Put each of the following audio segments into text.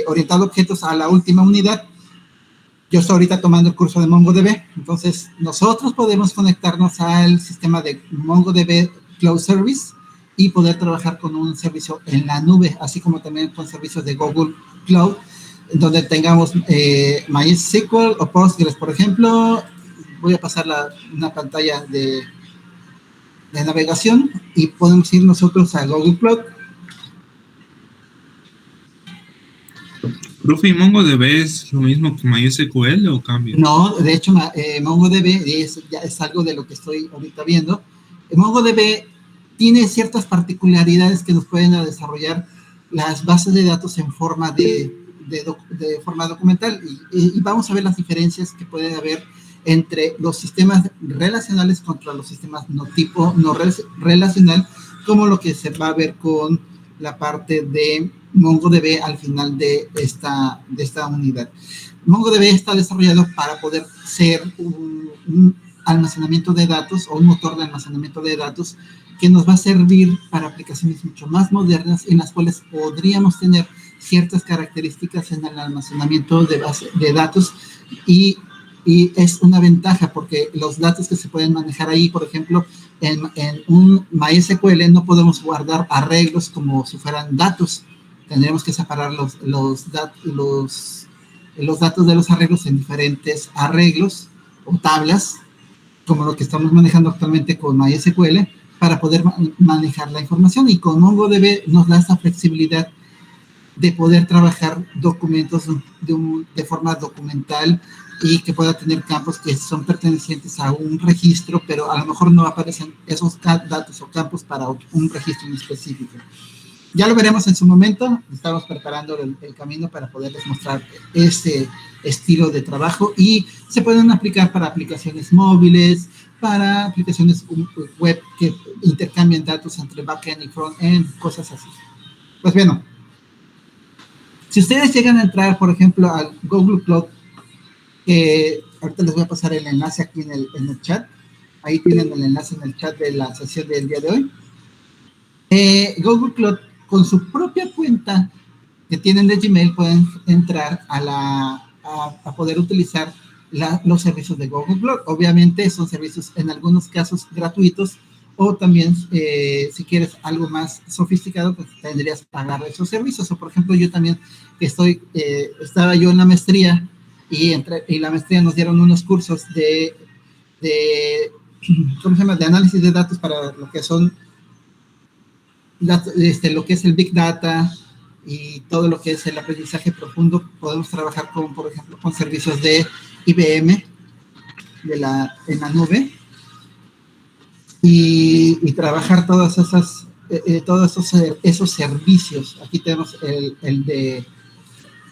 orientado a objetos a la última unidad. Yo estoy ahorita tomando el curso de MongoDB, entonces nosotros podemos conectarnos al sistema de MongoDB Cloud Service y poder trabajar con un servicio en la nube, así como también con servicios de Google Cloud, donde tengamos MySQL o Postgres, por ejemplo. Voy a pasar una pantalla de navegación y podemos ir nosotros a Google Cloud. ¿Profe, MongoDB es lo mismo que MySQL o cambia? No, de hecho, MongoDB es algo de lo que estoy ahorita viendo. MongoDB tiene ciertas particularidades que nos pueden desarrollar las bases de datos en forma de forma documental. Y vamos a ver las diferencias que puede haber entre los sistemas relacionales contra los sistemas no relacional, como lo que se va a ver con la parte de MongoDB al final de esta unidad. MongoDB está desarrollado para poder ser un almacenamiento de datos o un motor de almacenamiento de datos que nos va a servir para aplicaciones mucho más modernas en las cuales podríamos tener ciertas características en el almacenamiento de datos y es una ventaja porque los datos que se pueden manejar ahí, por ejemplo, en un MySQL no podemos guardar arreglos como si fueran datos. Tendremos que separar los datos de los arreglos en diferentes arreglos o tablas, como lo que estamos manejando actualmente con MySQL, para poder manejar la información. Y con MongoDB nos da esa flexibilidad de poder trabajar documentos de forma documental y que pueda tener campos que son pertenecientes a un registro, pero a lo mejor no aparecen esos datos o campos para un registro en específico. Ya lo veremos en su momento. Estamos preparando el camino para poderles mostrar este estilo de trabajo y se pueden aplicar para aplicaciones móviles, para aplicaciones web que intercambian datos entre backend y frontend, cosas así. Pues bueno, si ustedes llegan a entrar, por ejemplo, al Google Cloud, ahorita les voy a pasar el enlace aquí en el chat. Ahí tienen el enlace en el chat de la sesión del día de hoy. Google Cloud, con su propia cuenta que tienen de Gmail, pueden entrar a poder utilizar los servicios de Google Cloud. Obviamente son servicios en algunos casos gratuitos, o también si quieres algo más sofisticado, pues tendrías que pagar esos servicios. O por ejemplo, yo también que estaba yo en la maestría y la maestría nos dieron unos cursos ¿cómo se llama? De análisis de datos para lo que son lo que es el Big Data y todo lo que es el aprendizaje profundo. Podemos trabajar por ejemplo, con servicios de IBM en la nube y trabajar todos esos servicios. Aquí tenemos el de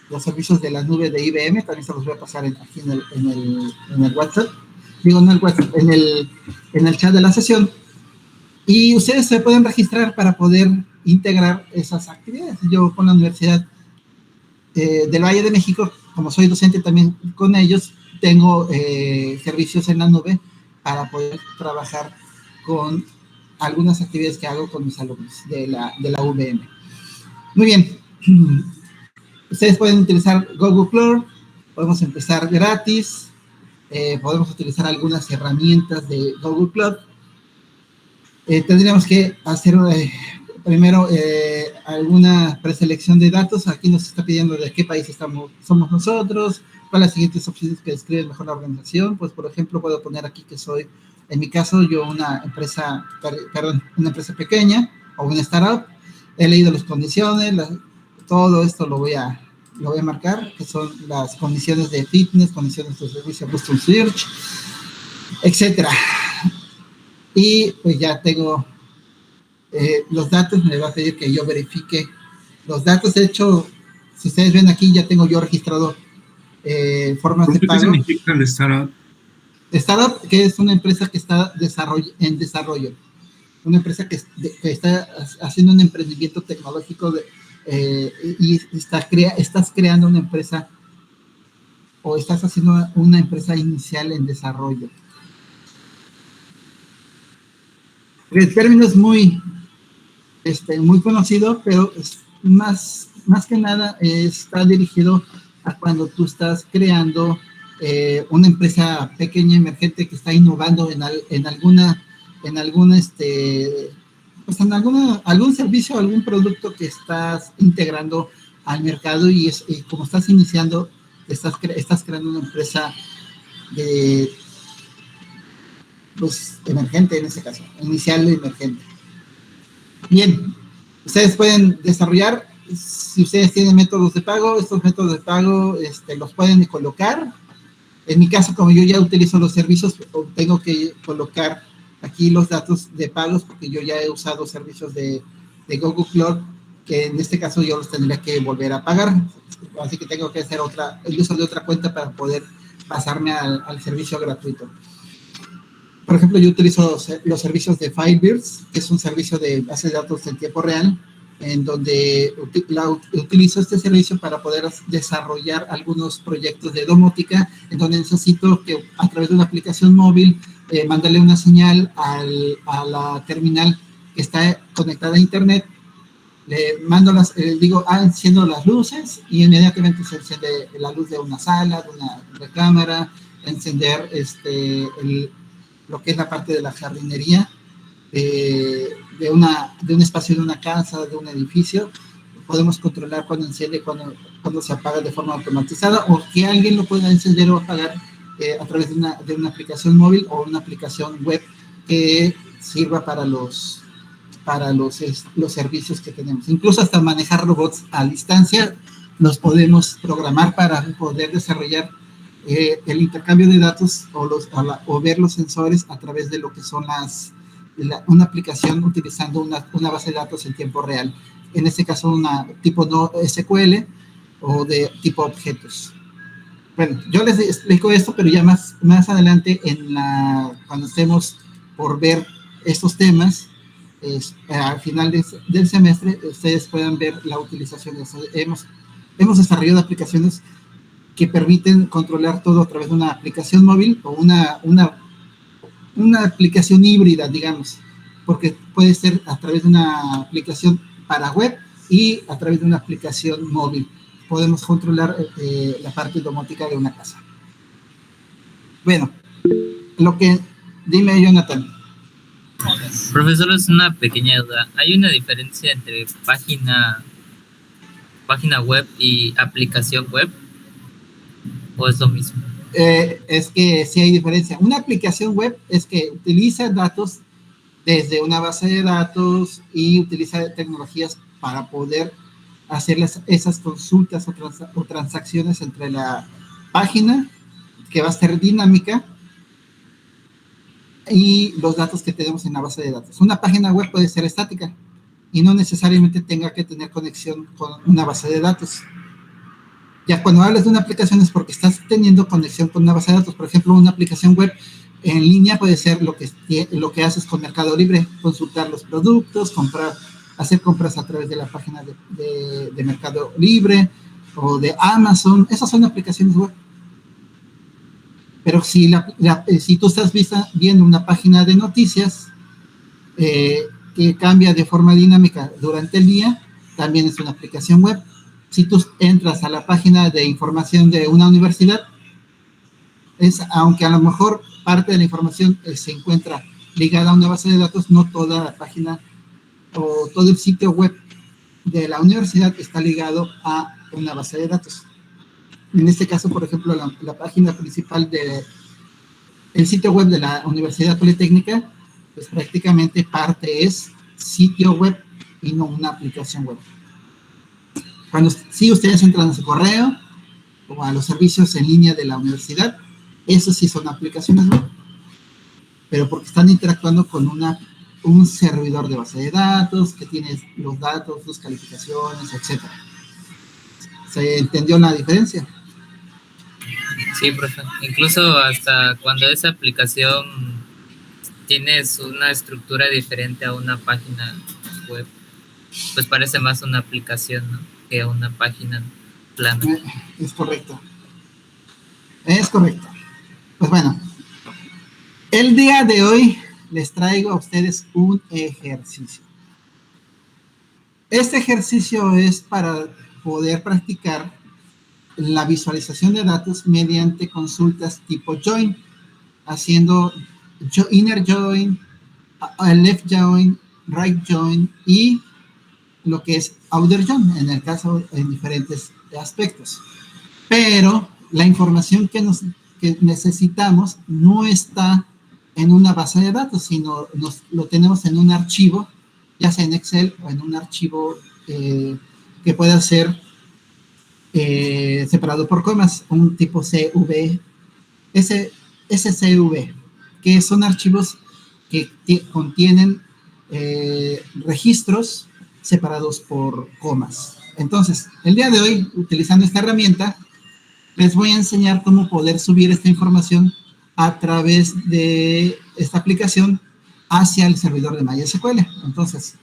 los servicios de la nube de IBM, también se los voy a pasar aquí en el WhatsApp, en el chat de la sesión. Y ustedes se pueden registrar para poder integrar esas actividades. Yo con la Universidad del Valle de México, como soy docente también con ellos, tengo servicios en la nube para poder trabajar con algunas actividades que hago con mis alumnos de la UVM. Muy bien. Ustedes pueden utilizar Google Cloud, podemos empezar gratis, podemos utilizar algunas herramientas de Google Cloud. Tendríamos que hacer primero alguna preselección de datos. Aquí nos está pidiendo de qué país somos nosotros, cuáles las siguientes opciones que describen mejor la organización. Pues, por ejemplo, puedo poner aquí que soy, en mi caso, yo una empresa pequeña o una startup. He leído las condiciones, todo esto lo voy a marcar, que son las condiciones de fitness, condiciones de servicio Custom Search, etcétera. Y pues ya tengo los datos. Me va a pedir que yo verifique los datos. De hecho, si ustedes ven aquí, ya tengo yo registrado formas de pago. ¿Qué significa el startup? Startup, que es una empresa que está en desarrollo. Una empresa que está haciendo un emprendimiento tecnológico y estás creando una empresa o estás haciendo una empresa inicial en desarrollo. El término es muy conocido, pero más que nada está dirigido a cuando tú estás creando una empresa pequeña, emergente, que está innovando en algún servicio, algún producto que estás integrando al mercado y como estás iniciando, estás creando una empresa de, pues, emergente en este caso, inicial y emergente. Bien, ustedes pueden desarrollar, si ustedes tienen métodos de pago, estos métodos de pago los pueden colocar. En mi caso, como yo ya utilizo los servicios, tengo que colocar aquí los datos de pagos porque yo ya he usado servicios de Google Cloud, que en este caso yo los tendría que volver a pagar. Así que tengo que hacer el uso de otra cuenta para poder pasarme al servicio gratuito. Por ejemplo, yo utilizo los servicios de Firebird, que es un servicio de base de datos en tiempo real, en donde utilizo este servicio para poder desarrollar algunos proyectos de domótica, en donde necesito que a través de una aplicación móvil mandarle una señal a la terminal que está conectada a internet. Le mando digo, enciendo las luces y inmediatamente se enciende la luz de una sala, de una recámara, encender lo que es la parte de la jardinería, de un espacio de una casa, de un edificio. Podemos controlar cuando enciende, cuando se apaga de forma automatizada, o que alguien lo pueda encender o apagar a través de una aplicación móvil o una aplicación web que sirva para los servicios que tenemos. Incluso hasta manejar robots a distancia los podemos programar para poder desarrollar el intercambio de datos o ver los sensores a través de lo que son una aplicación utilizando una base de datos en tiempo real. En este caso, una tipo no SQL o de tipo objetos. Bueno, yo les explico esto, pero ya más adelante, cuando estemos por ver estos temas, al final del semestre, ustedes puedan ver la utilización de eso. Hemos desarrollado aplicaciones que permiten controlar todo a través de una aplicación móvil o una aplicación híbrida, digamos, porque puede ser a través de una aplicación para web y a través de una aplicación móvil. Podemos controlar la parte domótica de una casa. Bueno, dime, Jonathan. Profesor, es una pequeña duda. ¿Hay una diferencia entre página web y aplicación web? ¿O es lo mismo? Es que sí hay diferencia. Una aplicación web es que utiliza datos desde una base de datos y utiliza tecnologías para poder hacer esas consultas o transacciones entre la página, que va a ser dinámica, y los datos que tenemos en la base de datos. Una página web puede ser estática y no necesariamente tenga que tener conexión con una base de datos. Ya cuando hablas de una aplicación es porque estás teniendo conexión con una base de datos. Por ejemplo, una aplicación web en línea puede ser lo que haces con Mercado Libre, consultar los productos, hacer compras a través de la página de Mercado Libre o de Amazon. Esas son aplicaciones web. Pero si tú estás viendo una página de noticias que cambia de forma dinámica durante el día, también es una aplicación web. Si tú entras a la página de información de una universidad, aunque a lo mejor parte de la información se encuentra ligada a una base de datos, no toda la página o todo el sitio web de la universidad está ligado a una base de datos. En este caso, por ejemplo, la página principal del sitio web de la Universidad Politécnica, pues prácticamente parte es sitio web y no una aplicación web. Si ustedes entran a su correo o a los servicios en línea de la universidad, esos sí son aplicaciones web, pero porque están interactuando con un servidor de base de datos que tiene los datos, sus calificaciones, etc. ¿Se entendió la diferencia? Sí, profe. Incluso hasta cuando esa aplicación tiene una estructura diferente a una página web, pues parece más una aplicación, ¿no?, que una página plana. Es correcto. Es correcto. Pues bueno, el día de hoy les traigo a ustedes un ejercicio. Este ejercicio es para poder practicar la visualización de datos mediante consultas tipo join, haciendo inner join, left join, right join y lo que es outer join, en el caso en diferentes aspectos. Pero la información que necesitamos no está en una base de datos, sino lo tenemos en un archivo, ya sea en Excel o en un archivo que pueda ser separado por comas, un tipo CV, SCV, que son archivos que contienen registros separados por comas. Entonces, el día de hoy, utilizando esta herramienta, les voy a enseñar cómo poder subir esta información a través de esta aplicación hacia el servidor de MySQL. Entonces,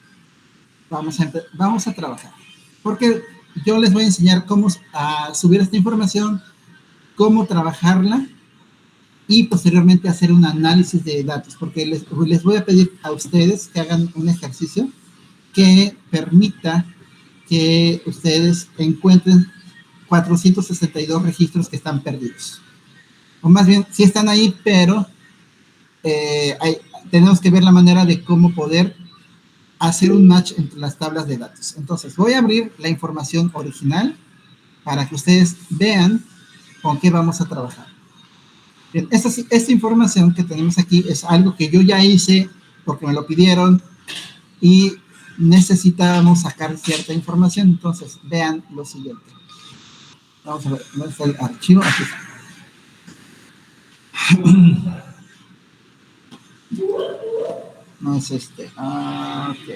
vamos a trabajar. Porque yo les voy a enseñar cómo subir esta información, cómo trabajarla y posteriormente hacer un análisis de datos. Porque les voy a pedir a ustedes que hagan un ejercicio que permita que ustedes encuentren 462 registros que están perdidos. O más bien, sí están ahí, pero tenemos que ver la manera de cómo poder hacer un match entre las tablas de datos. Entonces, voy a abrir la información original para que ustedes vean con qué vamos a trabajar. Bien, esta información que tenemos aquí es algo que yo ya hice porque me lo pidieron y necesitábamos sacar cierta información. Entonces, vean lo siguiente. Vamos a ver, ¿dónde está el archivo? Aquí está. No es este. Ok.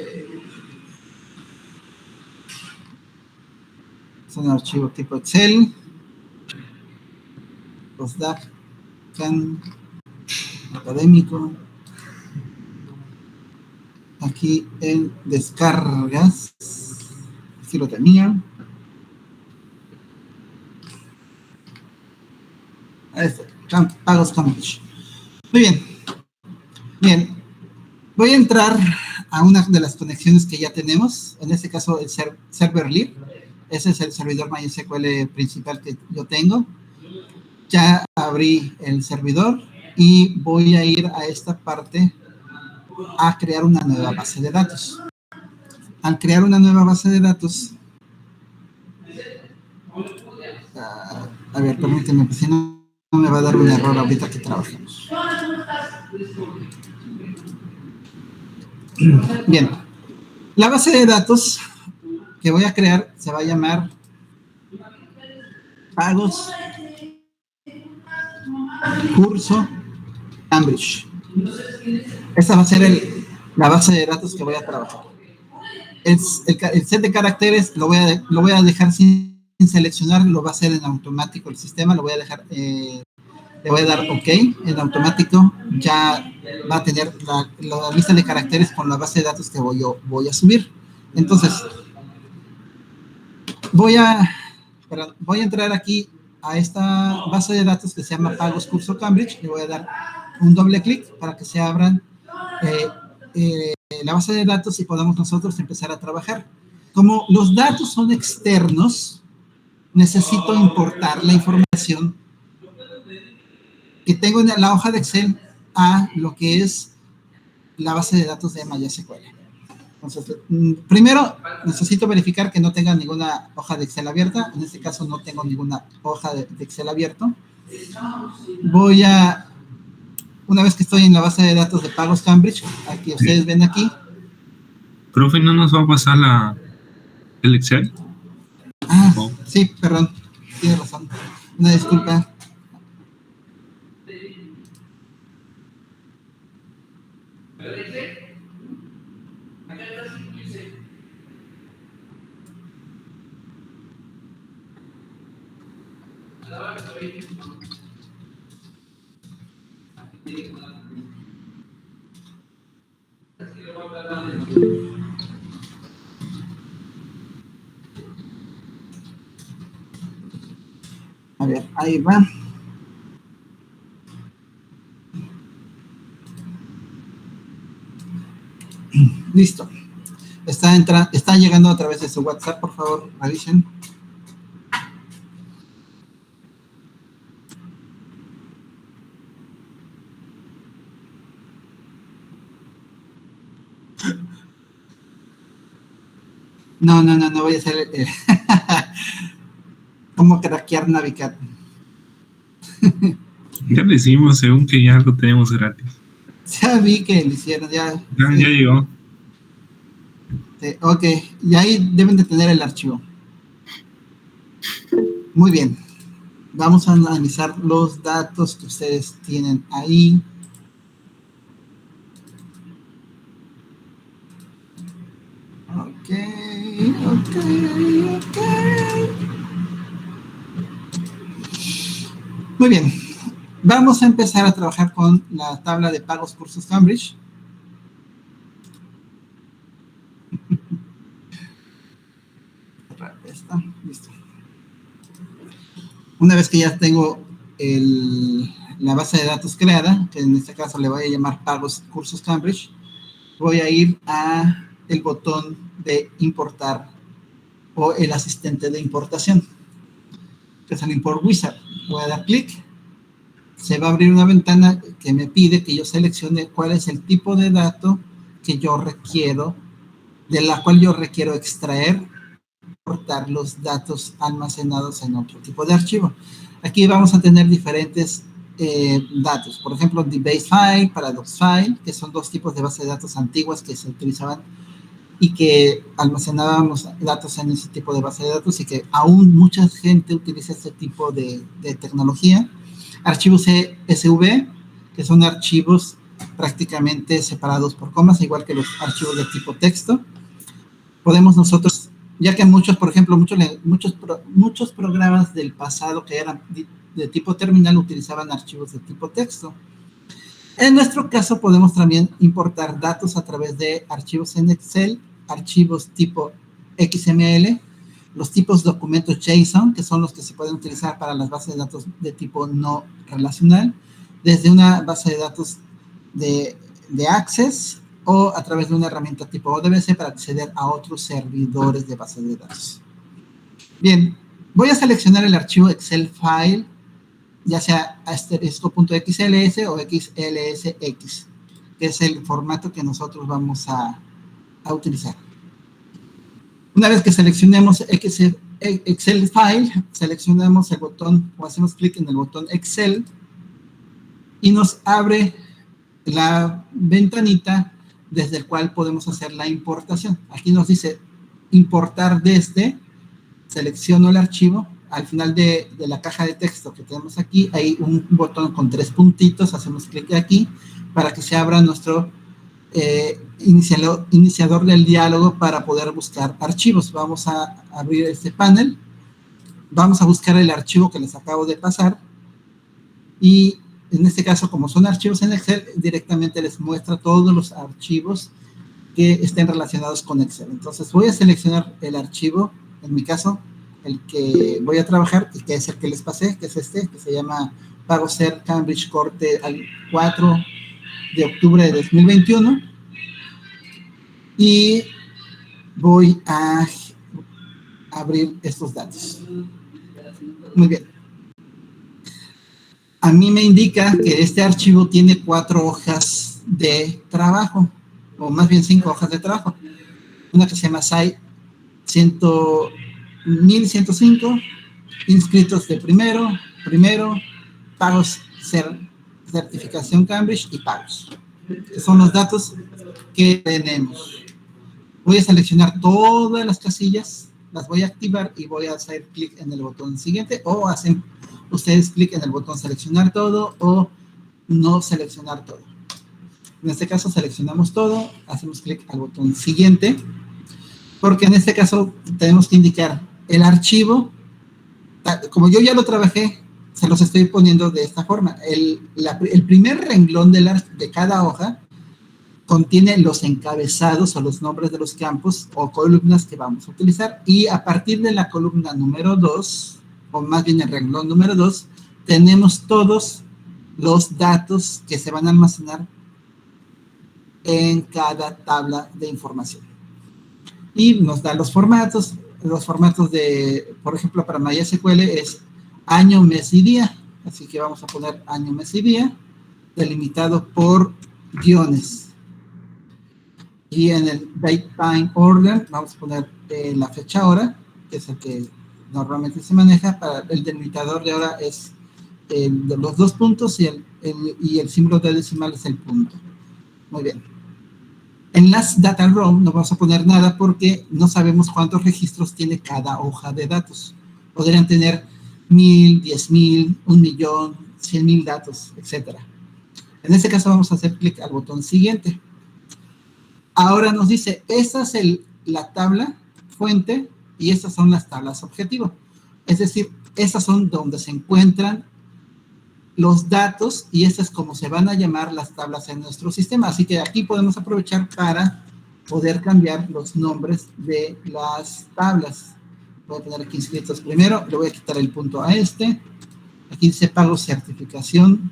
Es un archivo tipo Excel. Postdoc, Can, académico. Aquí en descargas. Aquí lo tenía. Pagos Cambridge. Muy bien. Bien. Voy a entrar a una de las conexiones que ya tenemos. En este caso, el server lib. Ese es el servidor MySQL principal que yo tengo. Ya abrí el servidor y voy a ir a esta parte a crear una nueva base de datos. Al crear una nueva base de datos, a ver, permíteme, pues si no me va a dar un error ahorita que trabajemos. Bien, la base de datos que voy a crear se va a llamar pagos curso Cambridge. Esta va a ser la base de datos que voy a trabajar. El set de caracteres lo voy a dejar sin seleccionar, lo va a hacer en automático el sistema, lo voy a dejar, le voy a dar OK, en automático ya va a tener la lista de caracteres con la base de datos que voy a subir. Entonces, voy a entrar aquí a esta base de datos que se llama Pagos Curso Cambridge, le voy a dar un doble clic para que se abran la base de datos y podamos nosotros empezar a trabajar. Como los datos son externos, necesito importar la información que tengo en la hoja de Excel a lo que es la base de datos de MySQL. Entonces, primero necesito verificar que no tenga ninguna hoja de Excel abierta. En este caso no tengo ninguna hoja de Excel abierto. Una vez que estoy en la base de datos de Pagos Cambridge, aquí ustedes ven aquí. Profe, ¿no nos va a pasar el Excel? Sí, perdón, tiene razón. Una disculpa. A ver, ahí va. Listo. está llegando a través de su WhatsApp, por favor, revisen. No voy a hacer cómo craquear Navicat. Ya lo hicimos, según que ya lo tenemos gratis. Ya vi que lo hicieron, ya llegó. Ok, y ahí deben de tener el archivo. Muy bien. Vamos a analizar los datos que ustedes tienen ahí. Ok. Muy bien. Vamos a empezar a trabajar con la tabla de pagos cursos Cambridge. Está, listo. Una vez que ya tengo la base de datos creada, que en este caso le voy a llamar pagos cursos Cambridge, voy a ir a el botón de importar o el asistente de importación, que es el Import Wizard. Voy a dar clic, se va a abrir una ventana que me pide que yo seleccione cuál es el tipo de dato que yo requiero, de la cual yo requiero extraer, importar los datos almacenados en otro tipo de archivo. Aquí vamos a tener diferentes datos, por ejemplo, the base file, paradox file, que son dos tipos de base de datos antiguas que se utilizaban y que almacenábamos datos en ese tipo de base de datos y que aún mucha gente utiliza este tipo de tecnología. Archivos CSV, que son archivos prácticamente separados por comas, igual que los archivos de tipo texto. Podemos nosotros, ya que muchos, por ejemplo, muchos programas del pasado que eran de tipo terminal utilizaban archivos de tipo texto. En nuestro caso podemos también importar datos a través de archivos en Excel, archivos tipo XML, los tipos documentos JSON, que son los que se pueden utilizar para las bases de datos de tipo no relacional, desde una base de datos de Access o a través de una herramienta tipo ODBC para acceder a otros servidores de bases de datos. Bien, voy a seleccionar el archivo Excel file, ya sea asterisco.xls o XLSX, que es el formato que nosotros vamos a utilizar. Una vez que seleccionemos Excel file, seleccionamos el botón o hacemos clic en el botón Excel y nos abre la ventanita desde el cual podemos hacer la importación. Aquí nos dice importar desde, selecciono el archivo. Al final de la caja de texto que tenemos aquí, hay un botón con 3 puntitos, hacemos clic aquí para que se abra nuestro iniciador del diálogo para poder buscar archivos. Vamos a abrir este panel, vamos a buscar el archivo que les acabo de pasar y en este caso, como son archivos en Excel, directamente les muestra todos los archivos que estén relacionados con Excel. Entonces voy a seleccionar el archivo, en mi caso, el que voy a trabajar y que es el que les pasé, que es este, que se llama PagoCert Cambridge Corte al 4 de octubre de 2021. Y voy a abrir estos datos. Muy bien. A mí me indica que este archivo tiene 4 hojas de trabajo, o más bien 5 hojas de trabajo. Una que se llama SAI 1105, inscritos de primero, pagos, certificación Cambridge y pagos. Son los datos que tenemos. Voy a seleccionar todas las casillas, las voy a activar y voy a hacer clic en el botón siguiente o hacen ustedes clic en el botón seleccionar todo o no seleccionar todo. En este caso seleccionamos todo, hacemos clic al botón siguiente, porque en este caso tenemos que indicar el archivo. Como yo ya lo trabajé, se los estoy poniendo de esta forma. El primer renglón de cada hoja contiene los encabezados o los nombres de los campos o columnas que vamos a utilizar, y a partir de la columna número 2, o más bien el renglón número 2, tenemos todos los datos que se van a almacenar en cada tabla de información. y nos da los formatos de, por ejemplo, para MySQL es año, mes y día, así que vamos a poner año, mes y día, delimitado por guiones. Y en el date time order vamos a poner la fecha hora, que es el que normalmente se maneja. Para el delimitador de hora es de los 2 puntos y el símbolo de decimal es el punto. Muy bien. En las data row no vamos a poner nada porque no sabemos cuántos registros tiene cada hoja de datos. Podrían tener 1000, 10,000, 1,000,000, 100,000 datos, etc. En este caso vamos a hacer clic al botón siguiente. Ahora nos dice, esta es la tabla fuente y estas son las tablas objetivo. Es decir, estas son donde se encuentran los datos y estas es como se van a llamar las tablas en nuestro sistema. Así que aquí podemos aprovechar para poder cambiar los nombres de las tablas. Voy a poner aquí inscritos primero, le voy a quitar el punto a este. Aquí dice pago certificación.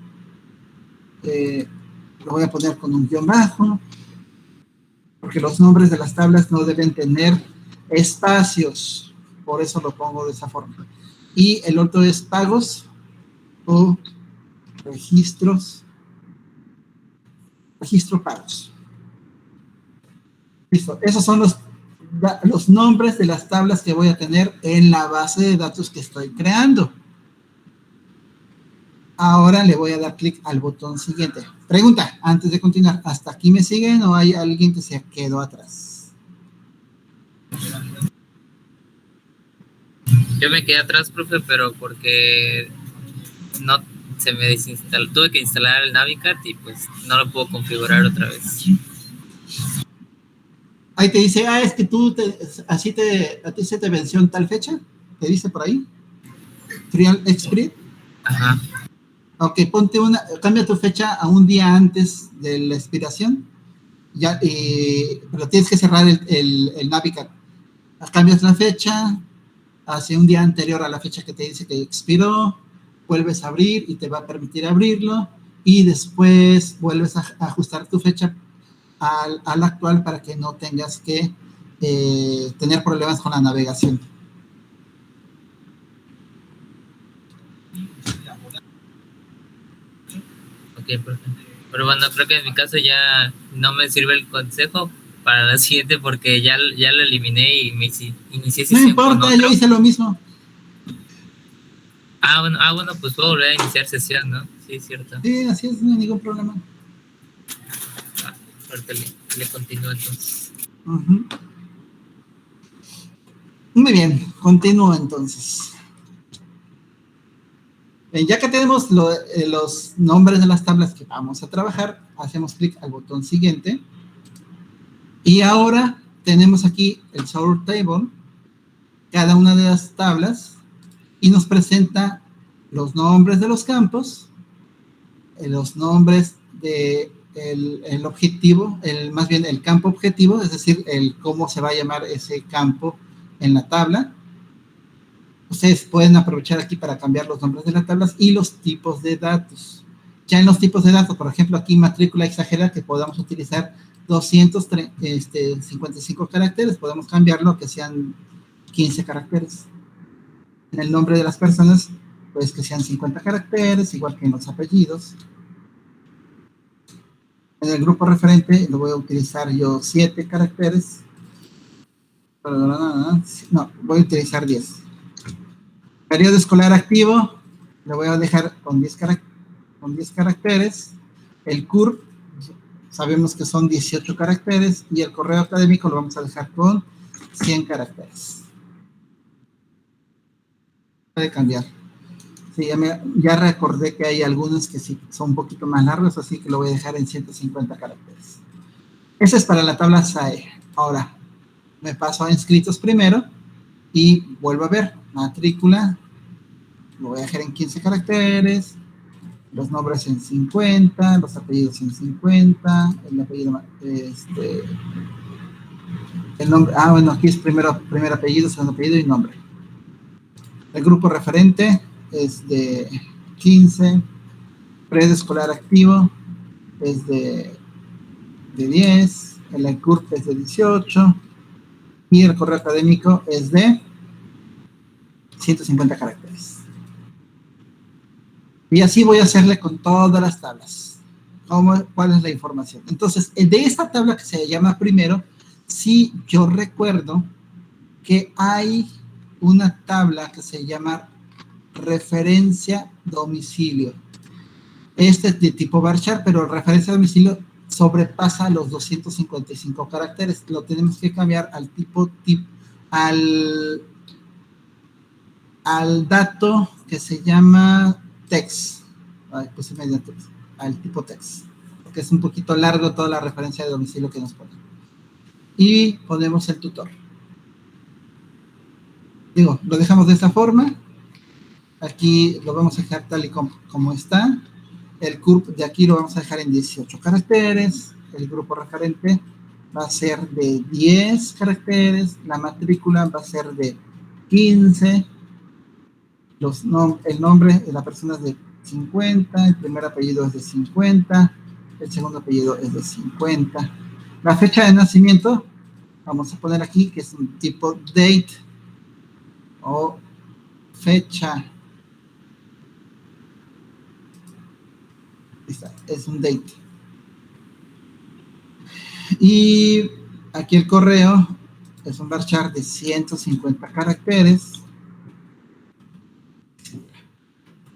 Lo voy a poner con un guión bajo, porque los nombres de las tablas no deben tener espacios. Por eso lo pongo de esa forma. Y el otro es pagos o registro pagos. Listo. Esos son los nombres de las tablas que voy a tener en la base de datos que estoy creando. Ahora le voy a dar clic al botón siguiente. Pregunta, antes de continuar, ¿hasta aquí me siguen o hay alguien que se quedó atrás? Yo me quedé atrás, profe, pero porque no se me desinstaló. Tuve que instalar el Navicat y pues no lo puedo configurar otra vez. Ahí te dice, es que a ti se te venció en tal fecha. ¿Te dice por ahí? Trial Expert. Ajá. Ok, cambia tu fecha a un día antes de la expiración, pero tienes que cerrar el Navigat. Cambias la fecha hacia un día anterior a la fecha que te dice que expiró, vuelves a abrir y te va a permitir abrirlo, y después vuelves a ajustar tu fecha al actual para que no tengas que tener problemas con la navegación. Pero bueno, creo que en mi caso ya no me sirve el consejo para la siguiente porque ya lo eliminé y me inicié sesión. No importa, yo hice lo mismo. Bueno, pues puedo volver a iniciar sesión, ¿no? Sí, es cierto. Sí, así es, no hay ningún problema. Ahorita le continúo entonces. Muy bien, continúo entonces. Ya que tenemos los nombres de las tablas que vamos a trabajar, hacemos clic al botón siguiente. Y ahora tenemos aquí el Sort Table, cada una de las tablas, y nos presenta los nombres de los campos, los nombres del objetivo, más bien el campo objetivo, es decir, cómo se va a llamar ese campo en la tabla. Ustedes pueden aprovechar aquí para cambiar los nombres de las tablas y los tipos de datos. Ya en los tipos de datos, por ejemplo, aquí matrícula exagerada, que podamos utilizar 255 caracteres, podemos cambiarlo a que sean 15 caracteres. En el nombre de las personas, pues que sean 50 caracteres, igual que en los apellidos. En el grupo referente lo voy a utilizar yo 7 caracteres. No, voy a utilizar 10. Periodo escolar activo, lo voy a dejar con 10 caracteres. El CURP, sabemos que son 18 caracteres. Y el correo académico lo vamos a dejar con 100 caracteres. Puede cambiar. Sí, ya recordé que hay algunos que sí son un poquito más largos, así que lo voy a dejar en 150 caracteres. Esa es para la tabla SAE. Ahora, me paso a inscritos primero y vuelvo a ver matrícula, lo voy a dejar en 15 caracteres, los nombres en 50, los apellidos en 50, el apellido, el nombre, bueno, aquí es primer apellido, segundo apellido y nombre. El grupo referente es de 15, preescolar activo es de 10, el CURP es de 18, y el correo académico es de 150 caracteres. Y así voy a hacerle con todas las tablas. ¿Cuál es la información? Entonces, de esta tabla que se llama primero, sí yo recuerdo que hay una tabla que se llama referencia domicilio. Este es de tipo varchar, pero referencia domicilio sobrepasa los 255 caracteres. Lo tenemos que cambiar al al dato que se llama text. Pues al tipo text, porque es un poquito largo toda la referencia de domicilio que nos pone. Y ponemos el tutor. Digo, lo dejamos de esta forma. Aquí lo vamos a dejar tal y como está. El CURP de aquí lo vamos a dejar en 18 caracteres. El grupo referente va a ser de 10 caracteres. La matrícula va a ser de 15. El nombre de la persona es de 50. El primer apellido es de 50. El segundo apellido es de 50. La fecha de nacimiento, vamos a poner aquí que es un tipo date o fecha. Es un date. Y aquí el correo es un varchar de 150 caracteres.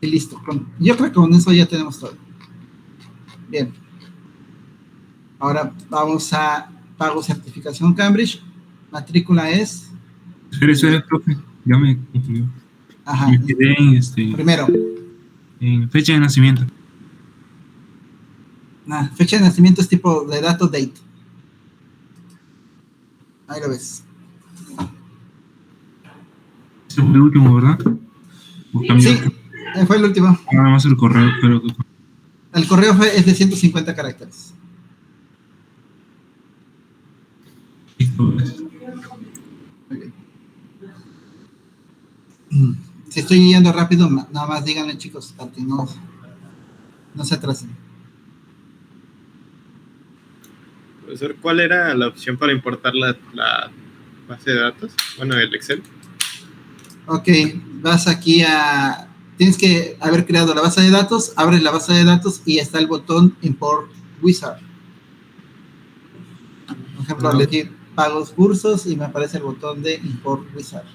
Y listo. Yo creo que con eso ya tenemos todo. Bien. Ahora vamos a pago certificación Cambridge. Matrícula es. Espera, profe. Ya me confundí. Ajá. Me quedé Primero. en fecha de nacimiento. Fecha de nacimiento es tipo de dato date. Ahí lo ves. Ese fue el último, ¿verdad? Sí, fue el último. Nada más el correo, pero... El correo es de 150 caracteres. Listo. Si estoy yendo rápido, nada más díganle, chicos, para que no se atrasen. Profesor, ¿cuál era la opción para importar la base de datos? Bueno, el Excel. Ok, vas aquí tienes que haber creado la base de datos, abres la base de datos y está el botón Import Wizard. Por ejemplo, elegir pagos cursos y me aparece el botón de Import Wizard.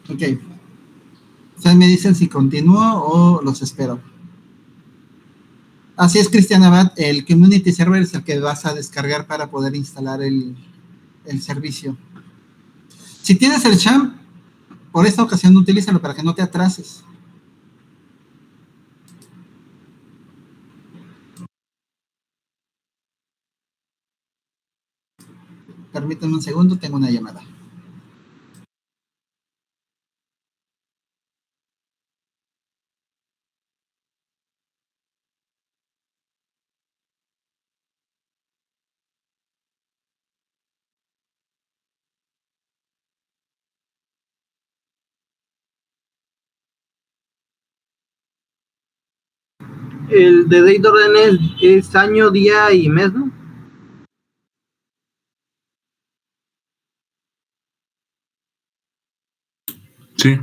Ok. Ustedes me dicen si continúo o los espero. Así es, Cristian Abad, el Community Server es el que vas a descargar para poder instalar el servicio. Si tienes el champ, por esta ocasión utilízalo para que no te atrases. Permítanme un segundo, tengo una llamada. El de date orden es año, día y mes, ¿no? Sí.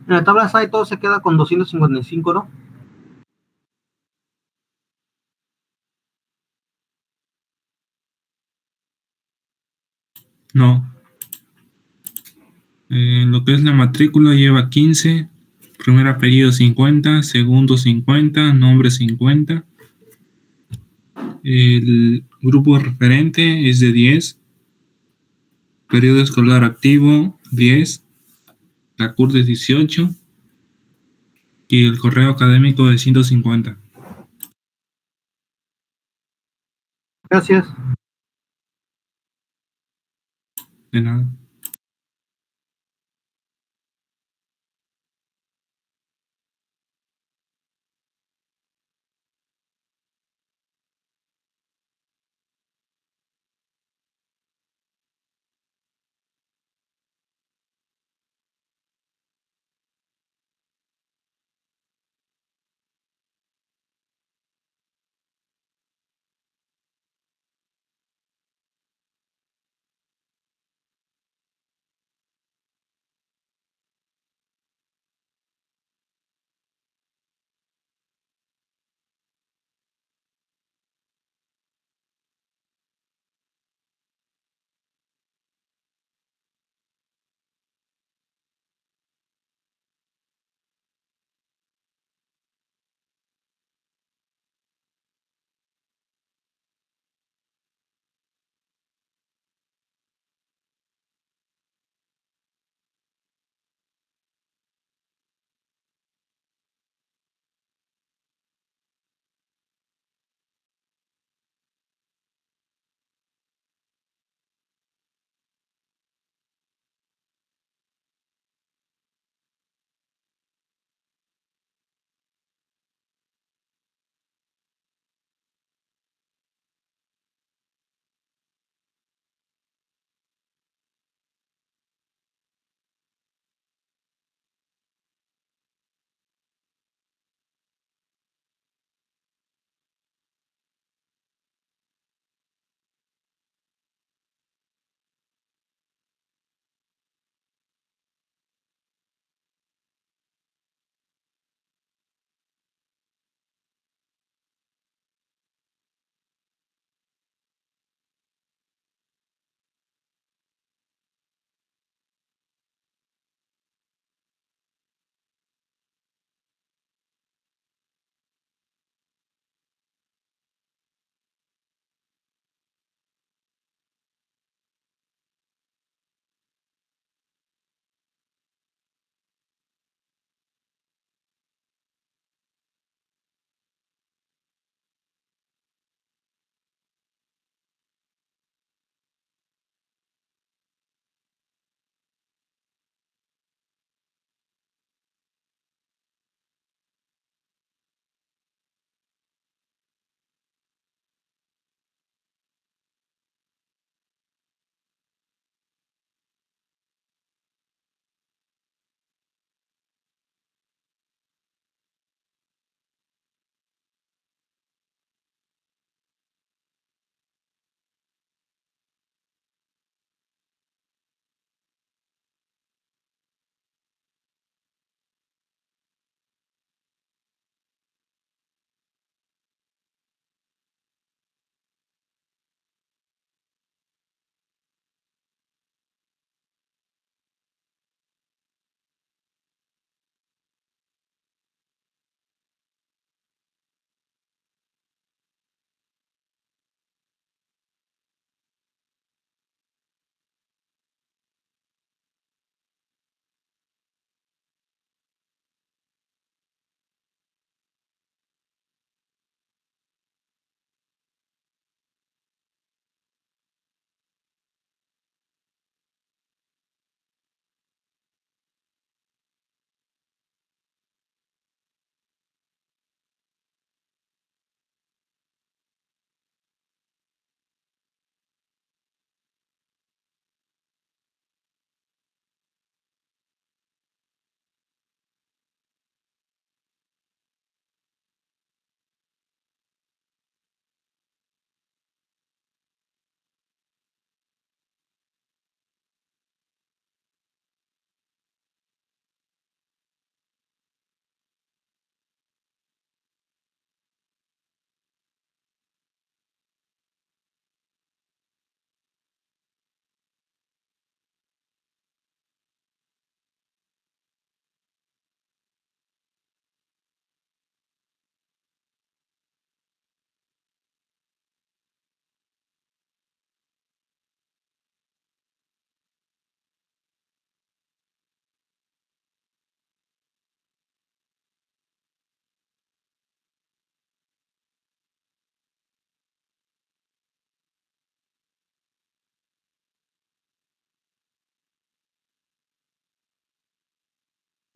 En la tabla SAI todo se queda con 255, ¿no? No. Lo que es la matrícula lleva 15, primer apellido 50, segundo 50, nombre 50. El grupo referente es de 10, periodo escolar activo 10, la CUR de 18 y el correo académico de 150. Gracias. De nada.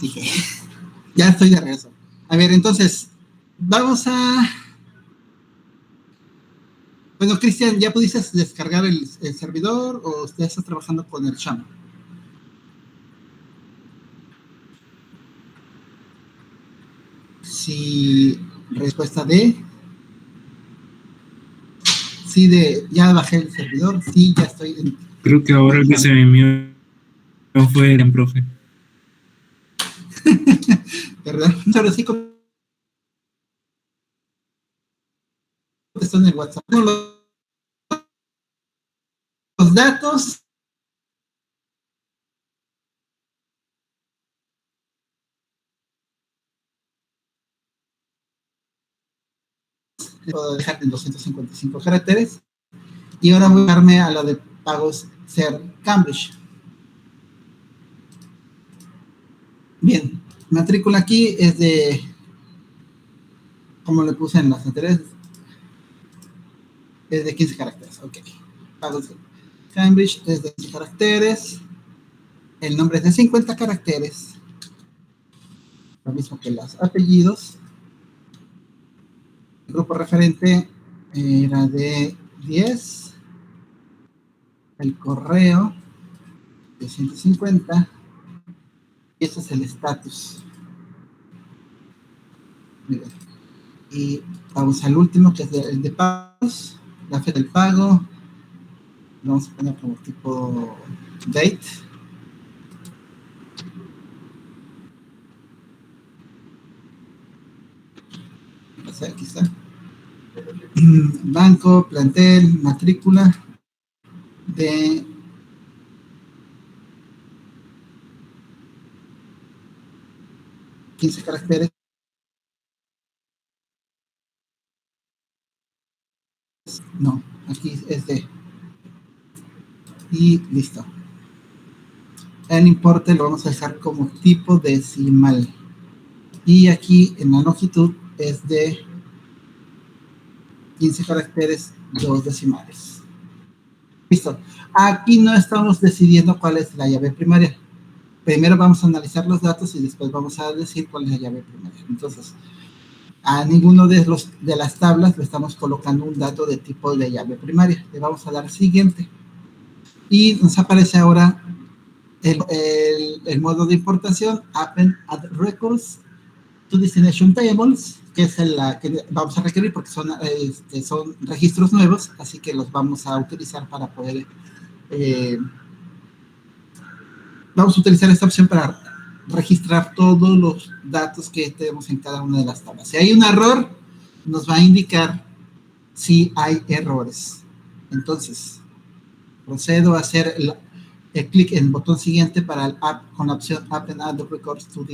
Dije, ya estoy de regreso. A ver, entonces, vamos a... Bueno, Cristian, ¿ya pudiste descargar el servidor o usted está trabajando con el Sham? Sí, respuesta de... Sí, ya bajé el servidor, sí, ya estoy en... Creo que ahora el que se me envió fue el profe. ¿Verdad? Ahora sí contestó en el WhatsApp. Los datos... Puedo dejar en 255 caracteres. Y ahora voy a darme a la de pagos ser Cambridge. Bien, matrícula aquí es de, como le puse en las anteriores, es de 15 caracteres. Ok, pagos de Cambridge es de 15 caracteres. El nombre es de 50 caracteres. Lo mismo que los apellidos. El grupo referente era de 10. El correo de 150. Y este es el estatus. Y vamos al último, que es el de pagos. La fecha del pago. Vamos a poner como tipo date. Aquí está. Banco, plantel, matrícula de $15 caracteres. No, aquí es de... Y listo. El importe lo vamos a dejar como tipo decimal. Y aquí en la longitud es de 15 caracteres, 2 decimales. Listo. Aquí no estamos decidiendo cuál es la llave primaria. Primero vamos a analizar los datos y después vamos a decir cuál es la llave primaria. Entonces, a ninguno de las tablas le estamos colocando un dato de tipo de llave primaria. Le vamos a dar siguiente. Y nos aparece ahora el modo de importación, Append Add Records to Destination Tables, que es la que vamos a requerir porque son registros nuevos, así que los vamos a utilizar para poder... vamos a utilizar esta opción para registrar todos los datos que tenemos en cada una de las tablas. Si hay un error, nos va a indicar si hay errores. Entonces, procedo a hacer el clic en el botón siguiente para el app con la opción Append Add Records to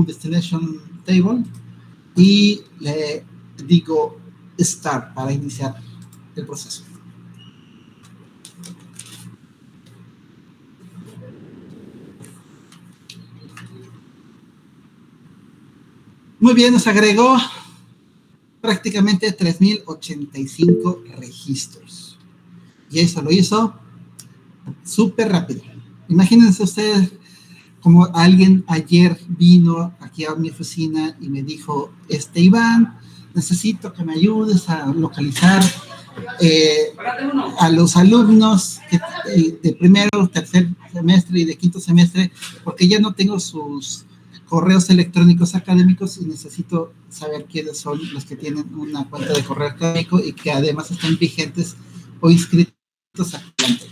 Destination Table y le digo Start para iniciar el proceso. Muy bien, nos agregó prácticamente 3085 registros. Y eso lo hizo súper rápido. Imagínense ustedes como alguien ayer vino aquí a mi oficina y me dijo, Iván, necesito que me ayudes a localizar a los alumnos de primero, tercer semestre y de quinto semestre, porque ya no tengo sus correos electrónicos académicos y necesito saber quiénes son los que tienen una cuenta de correo académico y que además están vigentes o inscritos actualmente.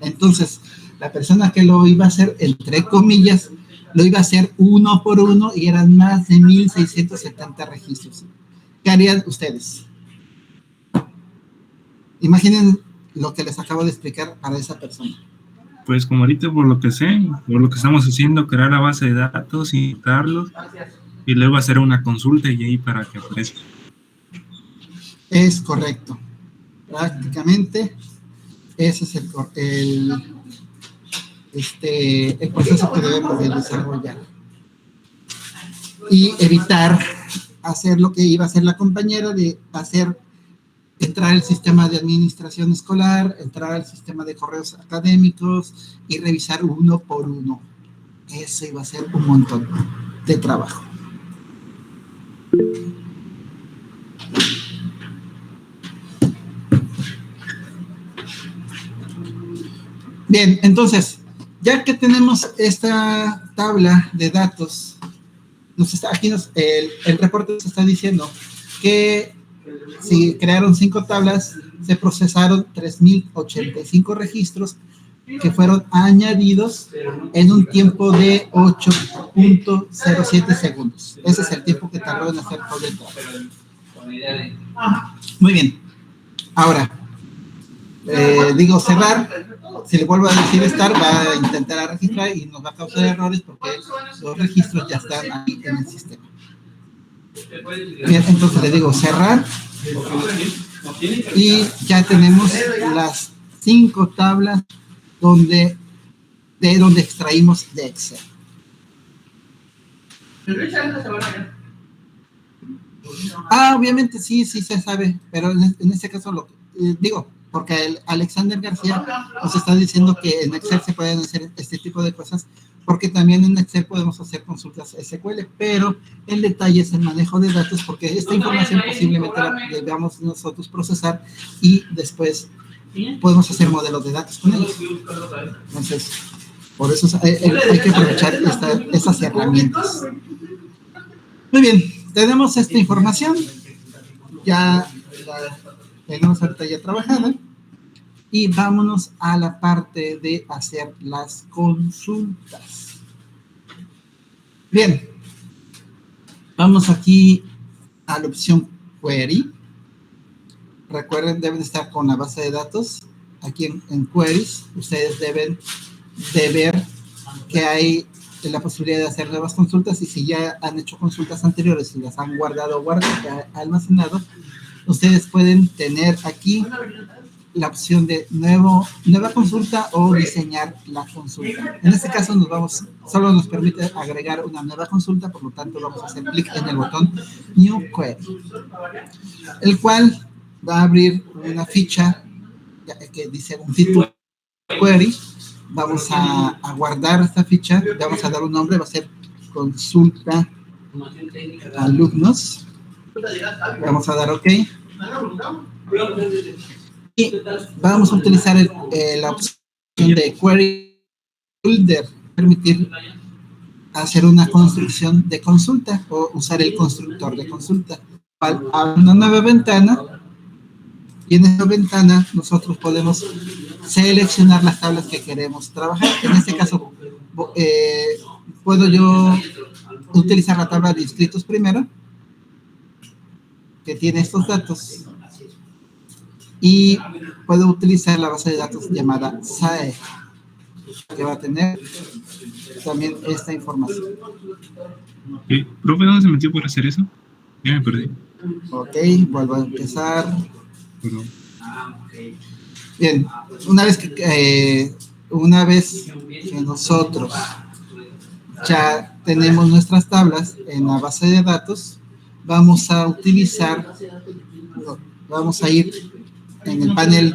Entonces, la persona que lo iba a hacer, entre comillas, lo iba a hacer uno por uno y eran más de 1,670 registros. ¿Qué harían ustedes? Imaginen lo que les acabo de explicar para esa persona. Pues como ahorita por lo que sé, por lo que estamos haciendo, crear la base de datos y darlos y luego hacer una consulta y ahí para que aparezca. Es correcto. Prácticamente ese es el proceso que debemos de desarrollar. Y evitar hacer lo que iba a hacer la compañera de entrar al sistema de administración escolar, entrar al sistema de correos académicos y revisar uno por uno. Eso iba a ser un montón de trabajo. Bien, entonces, ya que tenemos esta tabla de datos, el reporte nos está diciendo que si crearon 5 tablas, se procesaron 3.085 registros que fueron añadidos en un tiempo de 8.07 segundos. Ese es el tiempo que tardó en hacer todo el trabajo. Muy bien. Ahora, digo cerrar. Si le vuelvo a decir start, va a intentar registrar y nos va a causar errores porque los registros ya están ahí en el sistema. Bien, entonces le digo cerrar y ya tenemos las 5 tablas de donde extraímos de Excel. Obviamente sí se sabe, pero en este caso digo, porque Alexander García nos está diciendo que en Excel se pueden hacer este tipo de cosas, porque también en Excel podemos hacer consultas SQL, pero el detalle es el manejo de datos, porque esta información posiblemente la debamos nosotros procesar y después podemos hacer modelos de datos con ellos. Entonces, por eso hay que aprovechar estas herramientas. Muy bien, tenemos esta información, ya la tenemos ahorita ya trabajada, y vámonos a la parte de hacer las consultas. Bien, vamos aquí a la opción Query. Recuerden, deben estar con la base de datos. Aquí en Queries, ustedes deben de ver que hay la posibilidad de hacer nuevas consultas, y si ya han hecho consultas anteriores y las han guardado o almacenado, ustedes pueden tener aquí la opción de nueva consulta o diseñar la consulta. En este caso solo nos permite agregar una nueva consulta, por lo tanto vamos a hacer clic en el botón New Query, el cual va a abrir una ficha que dice un título query. Vamos a guardar esta ficha, le vamos a dar un nombre, va a ser consulta alumnos. Vamos a dar OK. Y vamos a utilizar la opción de Query Builder, permitir hacer una construcción de consulta o usar el constructor de consulta. A una nueva ventana, y en esta ventana nosotros podemos seleccionar las tablas que queremos trabajar. En este caso, puedo yo utilizar la tabla de inscritos primero, que tiene estos datos, y puedo utilizar la base de datos llamada SAE, que va a tener también esta información. ¿Profe, dónde se metió por hacer eso? Ya me perdí. Ok, vuelvo a empezar. Perdón. Bien, una vez que nosotros ya tenemos nuestras tablas en la base de datos, vamos a ir en el panel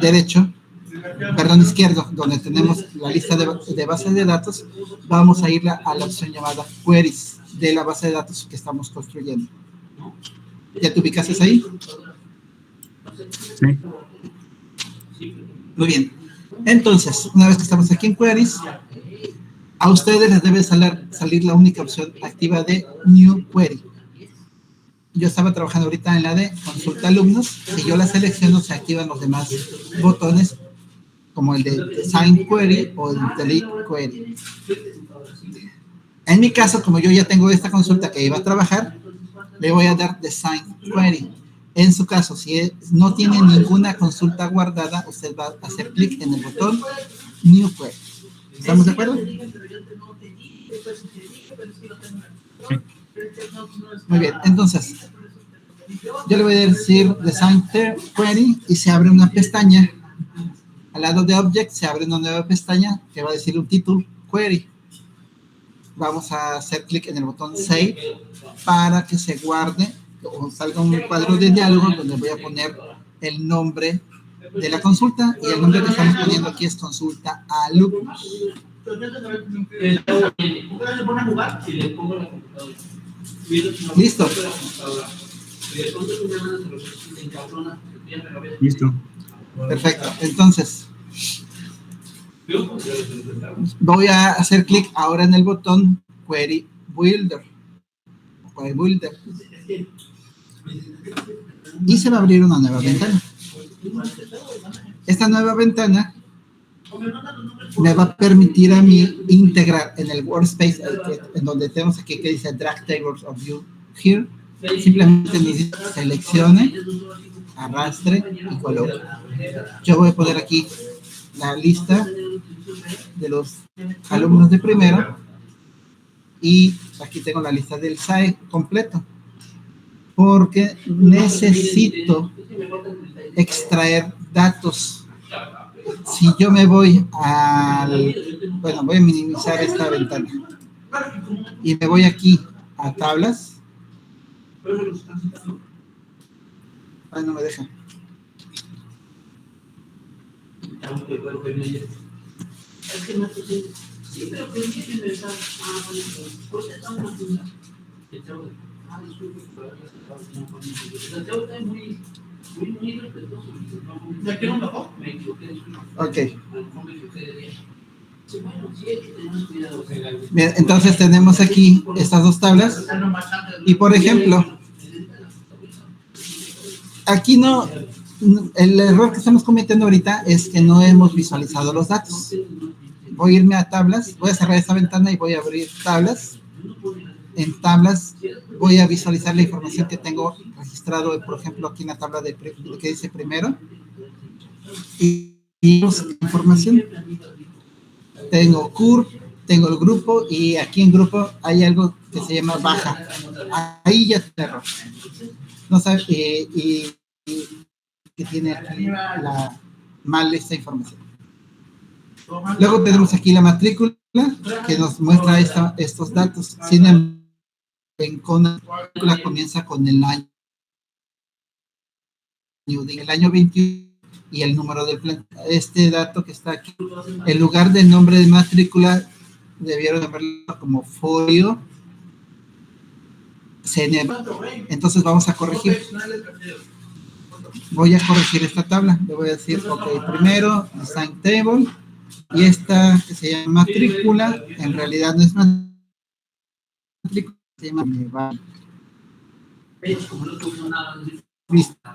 izquierdo, donde tenemos la lista de bases de datos. Vamos a ir a la opción llamada Queries de la base de datos que estamos construyendo. ¿Ya te ubicaste ahí? Sí. Muy bien. Entonces, una vez que estamos aquí en Queries, a ustedes les debe salir la única opción activa de New Query. Yo estaba trabajando ahorita en la de consulta alumnos. Si yo la selecciono, se activan los demás botones, como el de Design Query o el Delete Query. En mi caso, como yo ya tengo esta consulta que iba a trabajar, le voy a dar Design Query. En su caso, si no tiene ninguna consulta guardada, usted va a hacer clic en el botón New Query. ¿Estamos de acuerdo? Muy bien, entonces, yo le voy a decir Design Query y se abre una pestaña. Al lado de Object se abre una nueva pestaña que va a decir un título Query. Vamos a hacer clic en el botón Save para que se guarde o salga un cuadro de diálogo donde voy a poner el nombre de la consulta, y el nombre que estamos poniendo aquí es consulta alumnos. Listo. Listo. Perfecto. Entonces, voy a hacer clic ahora en el botón Query Builder. Y se va a abrir una nueva ventana. Esta nueva ventana me va a permitir a mí integrar en el workspace, en donde tenemos aquí que dice Drag Tables of View Here. Simplemente seleccione, arrastre y coloque. Yo voy a poner aquí la lista de los alumnos de primero y aquí tengo la lista del SAE completo, porque necesito extraer datos. Si yo me voy bueno, voy a minimizar esta ventana y me voy aquí a tablas. Ay, no me deja. Ok. Bien, entonces tenemos aquí estas dos tablas. Y por ejemplo, aquí no, el error que estamos cometiendo ahorita es que no hemos visualizado los datos. Voy a irme a tablas, voy a cerrar esta ventana y voy a abrir tablas. En tablas voy a visualizar la información que tengo registrado, por ejemplo, aquí en la tabla que dice primero. Y información. Tengo CURP, tengo el grupo y aquí en grupo hay algo que se llama baja. Ahí ya te error. No sabes, y que tiene aquí mal esta información. Luego tenemos aquí la matrícula que nos muestra estos datos. Sin embargo, la matrícula comienza con el año 21 y el número del plan. Este dato que está aquí, en lugar del nombre de matrícula, debieron verlo como folio CNM. Entonces vamos a corregir. Voy a corregir esta tabla. Le voy a decir, ok, primero, Design Table. Y esta que se llama matrícula, en realidad no es matrícula, se llama Neval. Listo.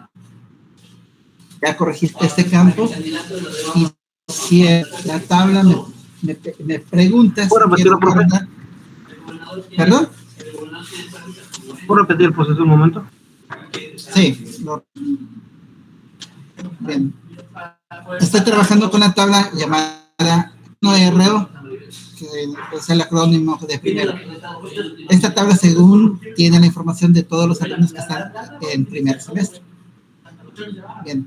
Ya corregiste este campo. Y si la tabla me pregunta si quiero guardar. ¿Perdón? ¿Puedo repetir el proceso un momento? Sí. Bien. Estoy trabajando con una tabla llamada NORO, que es el acrónimo de primero. Esta tabla, según tiene la información de todos los alumnos que están en primer semestre. Bien.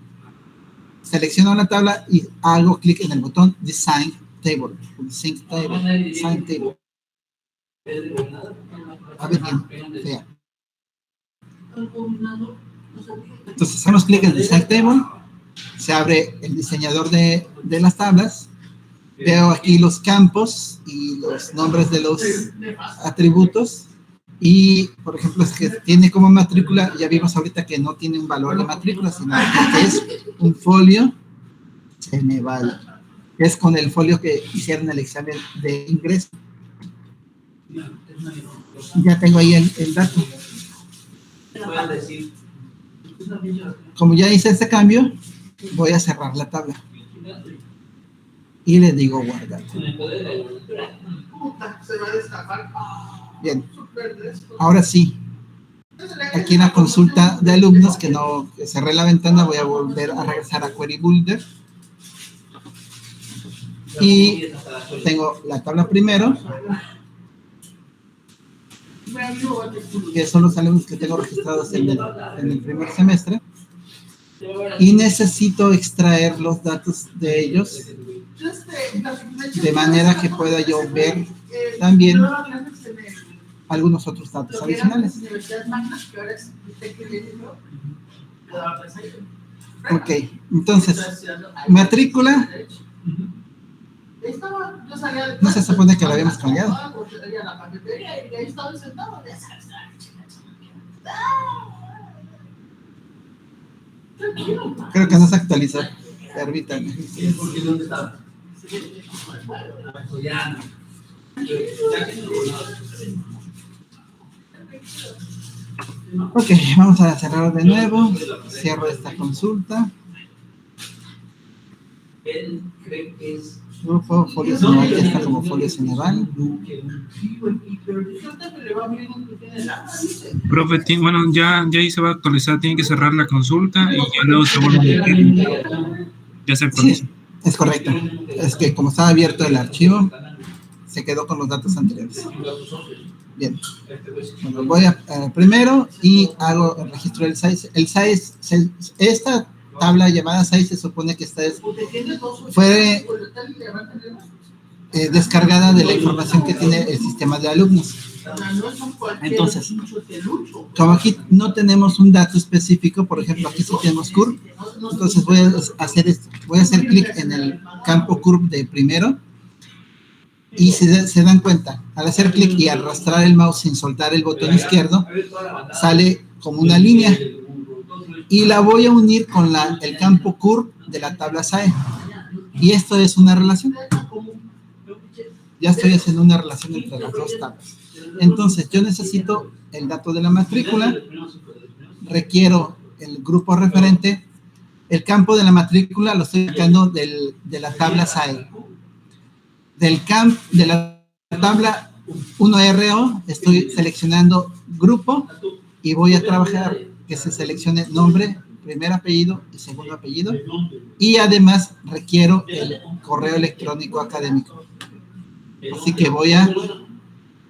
Selecciono la tabla y hago clic en el botón Design Table. Design Table. A ver bien, vea. Entonces hacemos clic en Design Table. Se abre el diseñador de las tablas. Veo aquí los campos y los nombres de los atributos. Y, por ejemplo, es que tiene como matrícula, ya vimos ahorita que no tiene un valor de matrícula, sino que es un folio Ceneval, que es con el folio que hicieron el examen de ingreso. Ya tengo ahí el dato. Como ya hice este cambio, voy a cerrar la tabla. Y le digo guardar. Bien. Ahora sí. Aquí en la consulta de alumnos, que cerré la ventana, voy a volver a regresar a Query Builder. Y tengo la tabla primero, que son los alumnos que tengo registrados en el primer semestre. Y necesito extraer los datos de ellos de manera que pueda yo ver también algunos otros datos adicionales. Ok, entonces, matrícula No se supone que lo habíamos cambiado. Creo que no se actualizó. Permítanme. Ok, vamos a cerrar de nuevo. Cierro esta consulta. Grupo folio Ceneval ya está como folio Ceneval. Profe, bueno, ya ahí se va a actualizar, tiene que cerrar la consulta y ya luego se vuelve a meter. Ya se actualiza. Sí, es correcto. Es que como estaba abierto el archivo, se quedó con los datos anteriores. Bien. Bueno, voy a primero y hago el registro del SAIS. El SAIS, esta tabla llamada SAIS se supone que fue descargada de la información que tiene el sistema de alumnos. Entonces, como aquí no tenemos un dato específico, por ejemplo, aquí sí tenemos CURP, entonces voy a hacer esto. Voy a hacer clic en el campo CURP de primero y se dan cuenta, al hacer clic y arrastrar el mouse sin soltar el botón izquierdo, sale como una línea y la voy a unir con el campo CURP de la tabla SAE. Y esto es una relación. Ya estoy haciendo una relación entre las dos tablas. Entonces, yo necesito el dato de la matrícula, requiero el grupo referente, el campo de la matrícula lo estoy sacando de la tabla SAE. De la tabla 1RO estoy seleccionando grupo y voy a trabajar que se seleccione nombre, primer apellido y segundo apellido. Y además requiero el correo electrónico académico. Así que voy a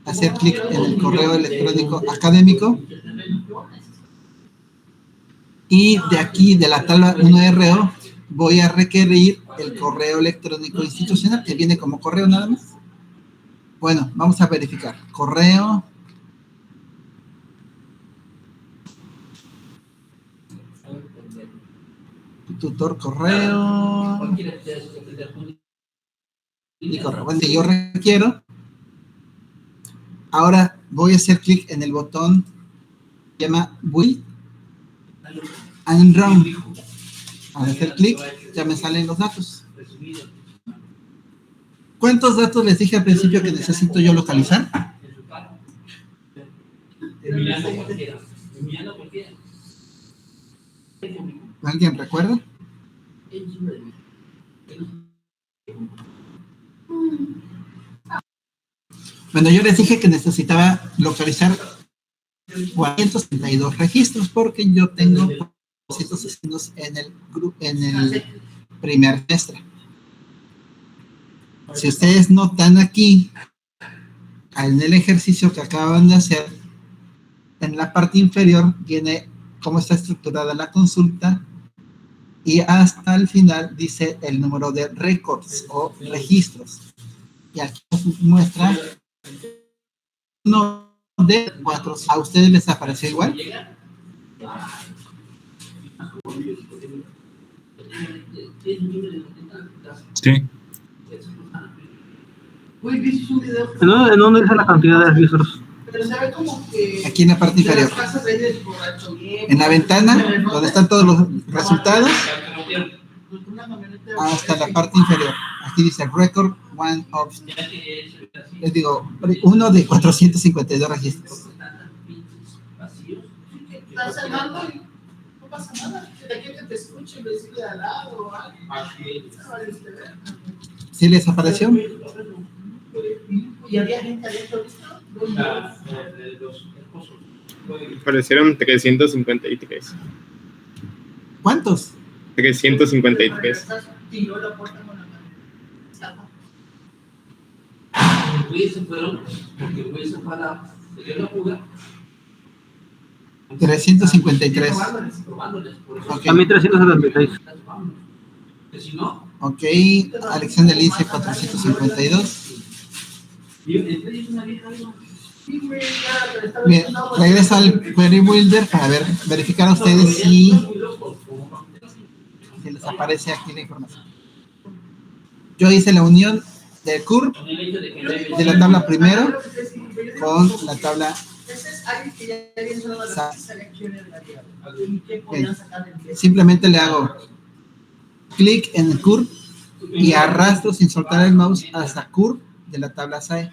hacer clic en el correo electrónico académico. Y de aquí, de la tabla 1RO, voy a requerir el correo electrónico institucional, que viene como correo nada más. Bueno, vamos a verificar. Correo. Tutor correo. Y correo. Bueno, que yo requiero. Ahora voy a hacer clic en el botón que se llama Build and Run. Al hacer clic, ya me salen los datos. ¿Cuántos datos les dije al principio que necesito yo localizar? ¿Alguien recuerda? Bueno, yo les dije que necesitaba localizar 432 registros porque yo tengo 400 asesinos en el primer semestre. Si ustedes notan aquí, en el ejercicio que acaban de hacer, en la parte inferior viene cómo está estructurada la consulta y hasta el final dice el número de records o registros. Y aquí nos muestra uno de 4. ¿A ustedes les apareció igual? Sí. ¿En dónde dice la cantidad de registros? Aquí en la parte inferior. En la ventana, donde están todos los resultados, hasta la parte inferior. Aquí dice record one of, les digo, uno de 452 registros. No pasa nada, que te escuche, decirle al lado o algo. ¿Sí les apareció? ¿Y había gente adentro listo? Aparecieron 353. ¿Cuántos? 353. Tiró la puerta con la mano. 353. A mí 376. Ok, Alexander dice 452. Bien, regreso al Query Builder para verificar a ustedes si les aparece aquí la información. Yo hice la unión del CURP, de la tabla primero, con la tabla Bien. Simplemente le hago clic en el CURP y arrastro sin soltar el mouse hasta CURP de la tabla SAE.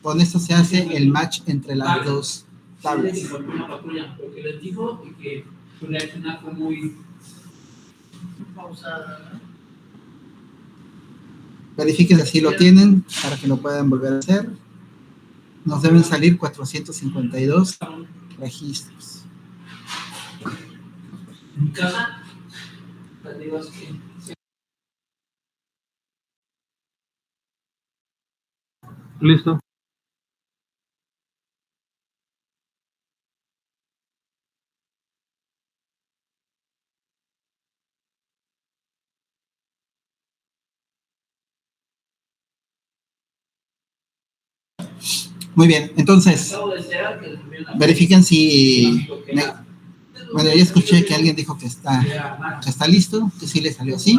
Con esto se hace el match entre las dos tablas. Porque les dijo que su reacción fue muy pausada. Verifiquen si lo tienen para que lo puedan volver a hacer. Nos deben salir 452 registros. Listo. Muy bien, entonces, verifiquen si... Bueno, ya escuché que alguien dijo que está listo, que sí le salió así.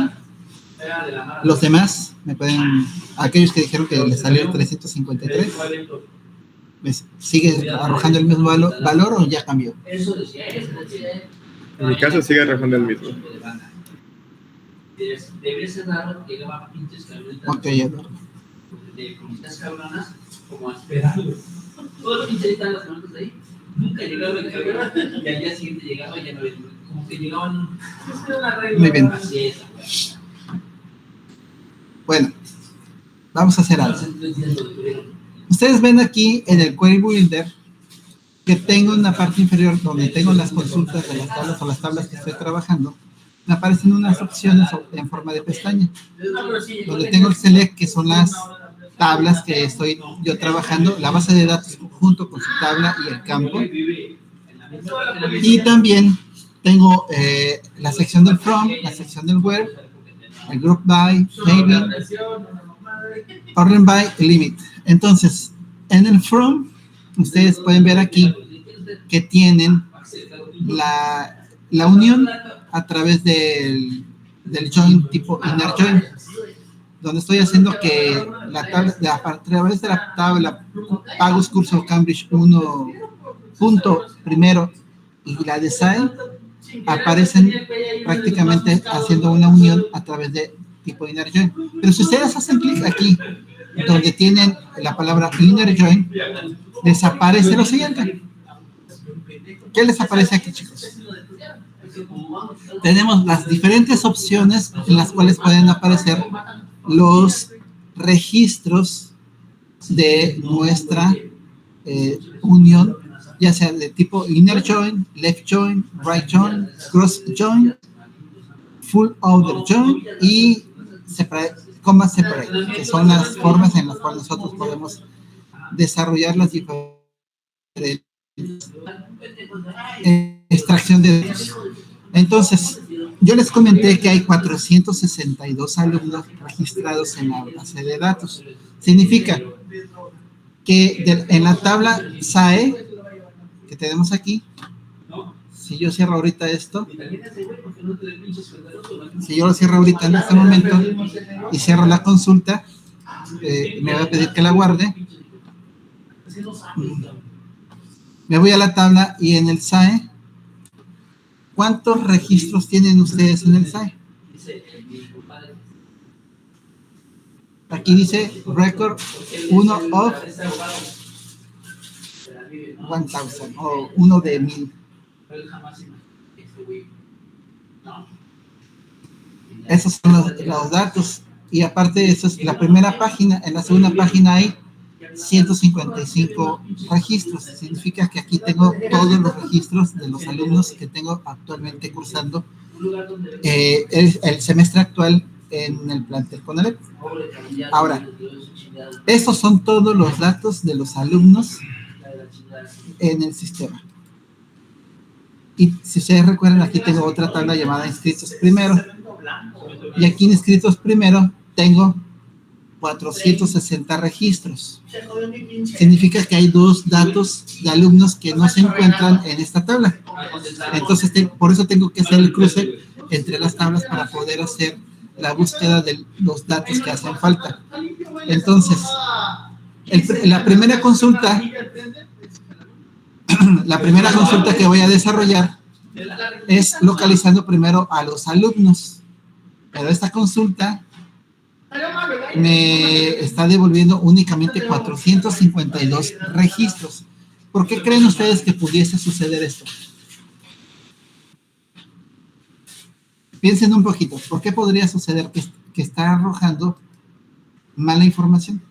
Los demás, me pueden... Aquellos que dijeron que le salió 353, ¿sigue arrojando el mismo valor o ya cambió? En mi caso sigue arrojando el mismo. Ok, Eduardo. Como a esperarlo. Todos los pinches estaban las semanas ahí. Nunca llegaba el cargador. Y al día siguiente llegaba y ya no había. Como que llegaban. Muy bien. Bueno, vamos a hacer algo. Ustedes ven aquí en el Query Builder que tengo una parte inferior donde tengo las consultas de las tablas o las tablas que estoy trabajando. Me aparecen unas opciones en forma de pestaña, donde tengo el select, que son las tablas que estoy yo trabajando, la base de datos junto con su tabla y el campo. Y también tengo la sección del from, la sección del where, el group by, maybe, order by, limit. Entonces, en el from, ustedes pueden ver aquí que tienen la unión a través del join tipo inner join, donde estoy haciendo que a través de la tabla pagos curso Cambridge 1 punto primero y la de SAE aparecen prácticamente haciendo una unión a través de tipo inner join. Pero si ustedes hacen clic aquí donde tienen la palabra inner join, les aparece lo siguiente. ¿Qué les aparece aquí, chicos? Tenemos las diferentes opciones en las cuales pueden aparecer los registros de nuestra unión, ya sea de tipo inner join, left join, right join, cross join, full outer join y comma separate, que son las formas en las cuales nosotros podemos desarrollar las diferentes extracción de datos. Entonces, yo les comenté que hay 462 alumnos registrados en la base de datos. Significa que en la tabla SAE que tenemos aquí, si yo cierro ahorita esto, si yo lo cierro ahorita en este momento y cierro la consulta, me va a pedir que la guarde. Me voy a la tabla y en el SAE, ¿cuántos registros tienen ustedes en el SAE? Aquí dice record 1 of 1000 o 1 de 1000. Esos son los datos. Y aparte de eso, es la primera página. En la segunda página hay 155 registros. Significa que aquí tengo todos los registros de los alumnos que tengo actualmente cursando el semestre actual en el plantel CONALEP. Ahora, estos son todos los datos de los alumnos en el sistema. Y si ustedes recuerdan, aquí tengo otra tabla llamada inscritos primero. Y aquí en inscritos primero tengo 460 registros. Significa que hay dos datos de alumnos que no se encuentran en esta tabla. Entonces, por eso tengo que hacer el cruce entre las tablas para poder hacer la búsqueda de los datos que hacen falta. Entonces, la primera consulta que voy a desarrollar es localizando primero a los alumnos. Pero esta consulta me está devolviendo únicamente 452 registros. ¿Por qué creen ustedes que pudiese suceder esto? Piensen un poquito. ¿Por qué podría suceder que está arrojando mala información?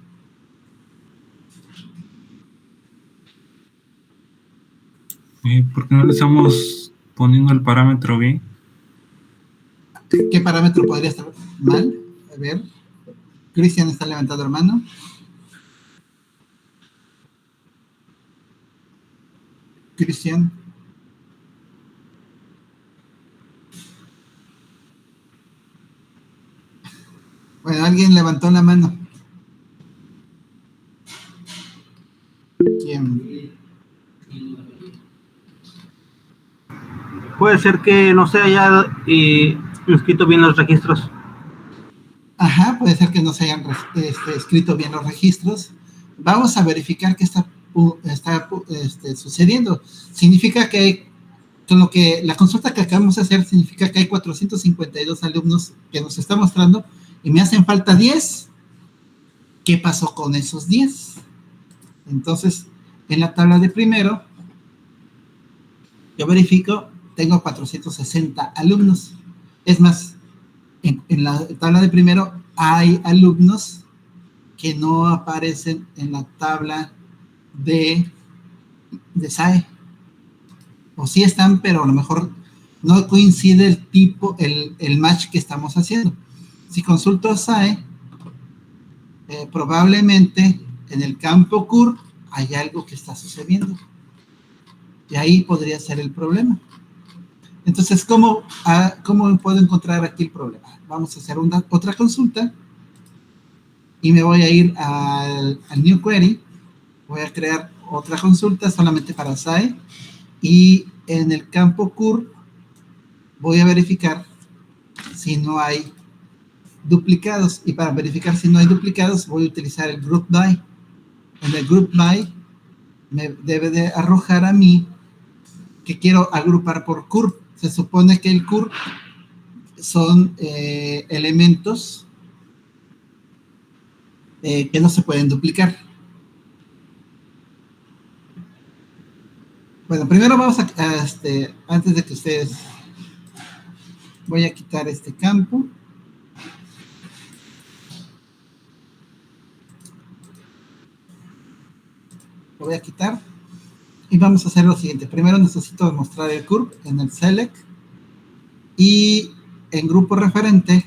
¿Por qué no le estamos poniendo el parámetro bien? ¿Qué parámetro podría estar mal? A ver. Cristian está levantando la mano. Cristian. Bueno, alguien levantó la mano. ¿Quién? Puede ser que no se haya escrito bien los registros. Ajá, puede ser que no se hayan escrito bien los registros. Vamos a verificar qué está sucediendo. Significa que la consulta que acabamos de hacer significa que hay 452 alumnos que nos está mostrando y me hacen falta 10. ¿Qué pasó con esos 10? Entonces, en la tabla de primero, yo verifico, tengo 460 alumnos. Es más, en la tabla de primero hay alumnos que no aparecen en la tabla de SAE. O sí están, pero a lo mejor no coincide el tipo, el match que estamos haciendo. Si consulto SAE, probablemente en el campo CUR hay algo que está sucediendo. Y ahí podría ser el problema. Entonces, ¿cómo puedo encontrar aquí el problema? Vamos a hacer otra consulta y me voy a ir al New Query. Voy a crear otra consulta solamente para SAE y en el campo CUR voy a verificar si no hay duplicados, y para verificar si no hay duplicados voy a utilizar el group by. En el group by me debe de arrojar a mí que quiero agrupar por CUR. Se supone que el CUR son elementos que no se pueden duplicar. Bueno, primero vamos antes de que ustedes, voy a quitar este campo. Lo voy a quitar y vamos a hacer lo siguiente. Primero necesito mostrar el curve en el select y en grupo referente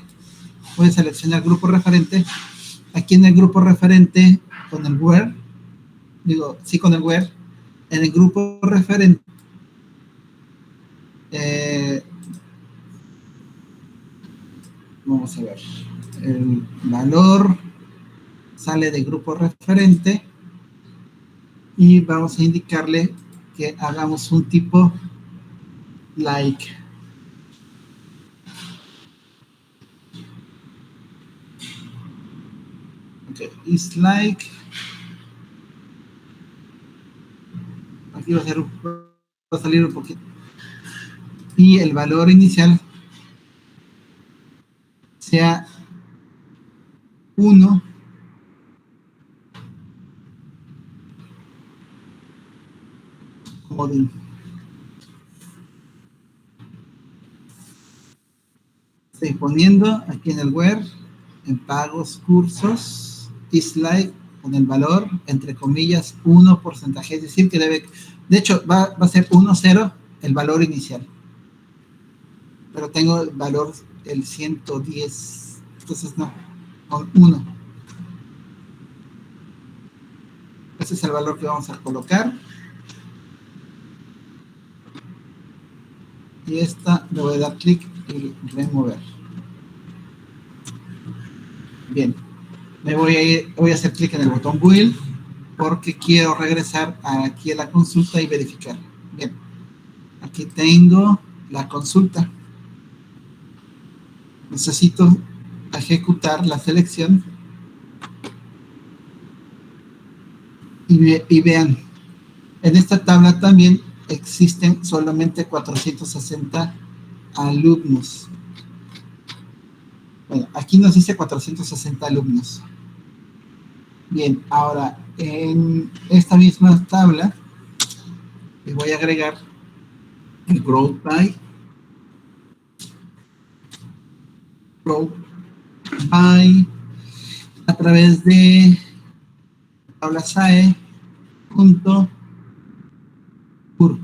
voy a seleccionar grupo referente. Aquí en el grupo referente con el where, con el where, en el grupo referente vamos a ver, el valor sale de grupo referente y vamos a indicarle que hagamos un tipo like. Ok, is like. Aquí va a salir un poquito. Y el valor inicial sea 1. Comodín. Estoy poniendo aquí en el where, en pagos, cursos, is like, con el valor, entre comillas, 1 porcentaje, es decir, que debe, de hecho, va a ser 1, 0, el valor inicial. Pero tengo el valor, el 110, entonces no, con 1. Ese es el valor que vamos a colocar. Y esta le voy a dar clic y remover. Bien, voy a hacer clic en el botón Build porque quiero regresar aquí a la consulta y verificar. Bien, aquí tengo la consulta. Necesito ejecutar la selección y vean, en esta tabla también existen solamente 460 alumnos. Bueno, aquí nos dice 460 alumnos. Bien, ahora en esta misma tabla le voy a agregar el growth by a través de tabla SAE punto cur,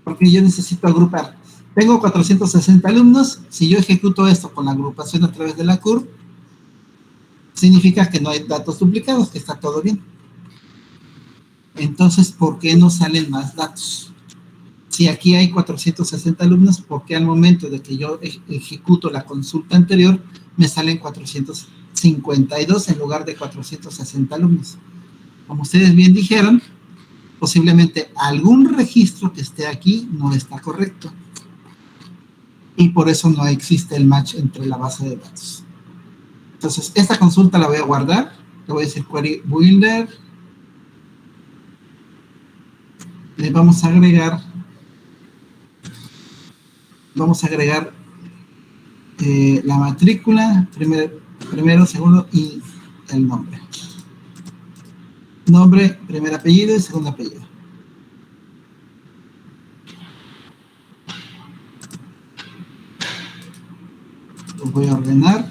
porque yo necesito agrupar. Tengo 460 alumnos. Si yo ejecuto esto con la agrupación a través de la curve, significa que no hay datos duplicados, que está todo bien. Entonces, ¿por qué no salen más datos? Si aquí hay 460 alumnos, ¿por qué al momento de que yo ejecuto la consulta anterior me salen 452 en lugar de 460 alumnos? Como ustedes bien dijeron, posiblemente algún registro que esté aquí no está correcto. Y por eso no existe el match entre la base de datos. Entonces, esta consulta la voy a guardar. Le voy a decir query builder. Le vamos a agregar la matrícula, primero, segundo y el nombre. Nombre, primer apellido y segundo apellido. Los voy a ordenar.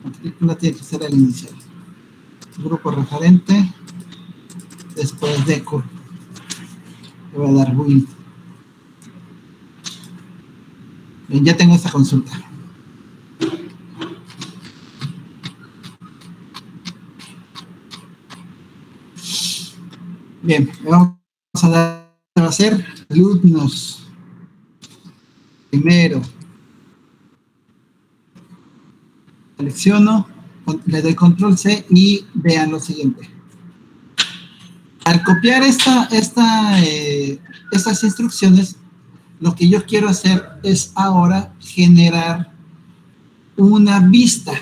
Matrícula tiene que ser el inicial. Grupo referente, después de curso. Le voy a dar build. Bien, ya tengo esta consulta. Bien, le vamos a dar, va a ser alumnos. Primero, selecciono, le doy control C y vean lo siguiente. Al copiar estas instrucciones, lo que yo quiero hacer es ahora generar una vista.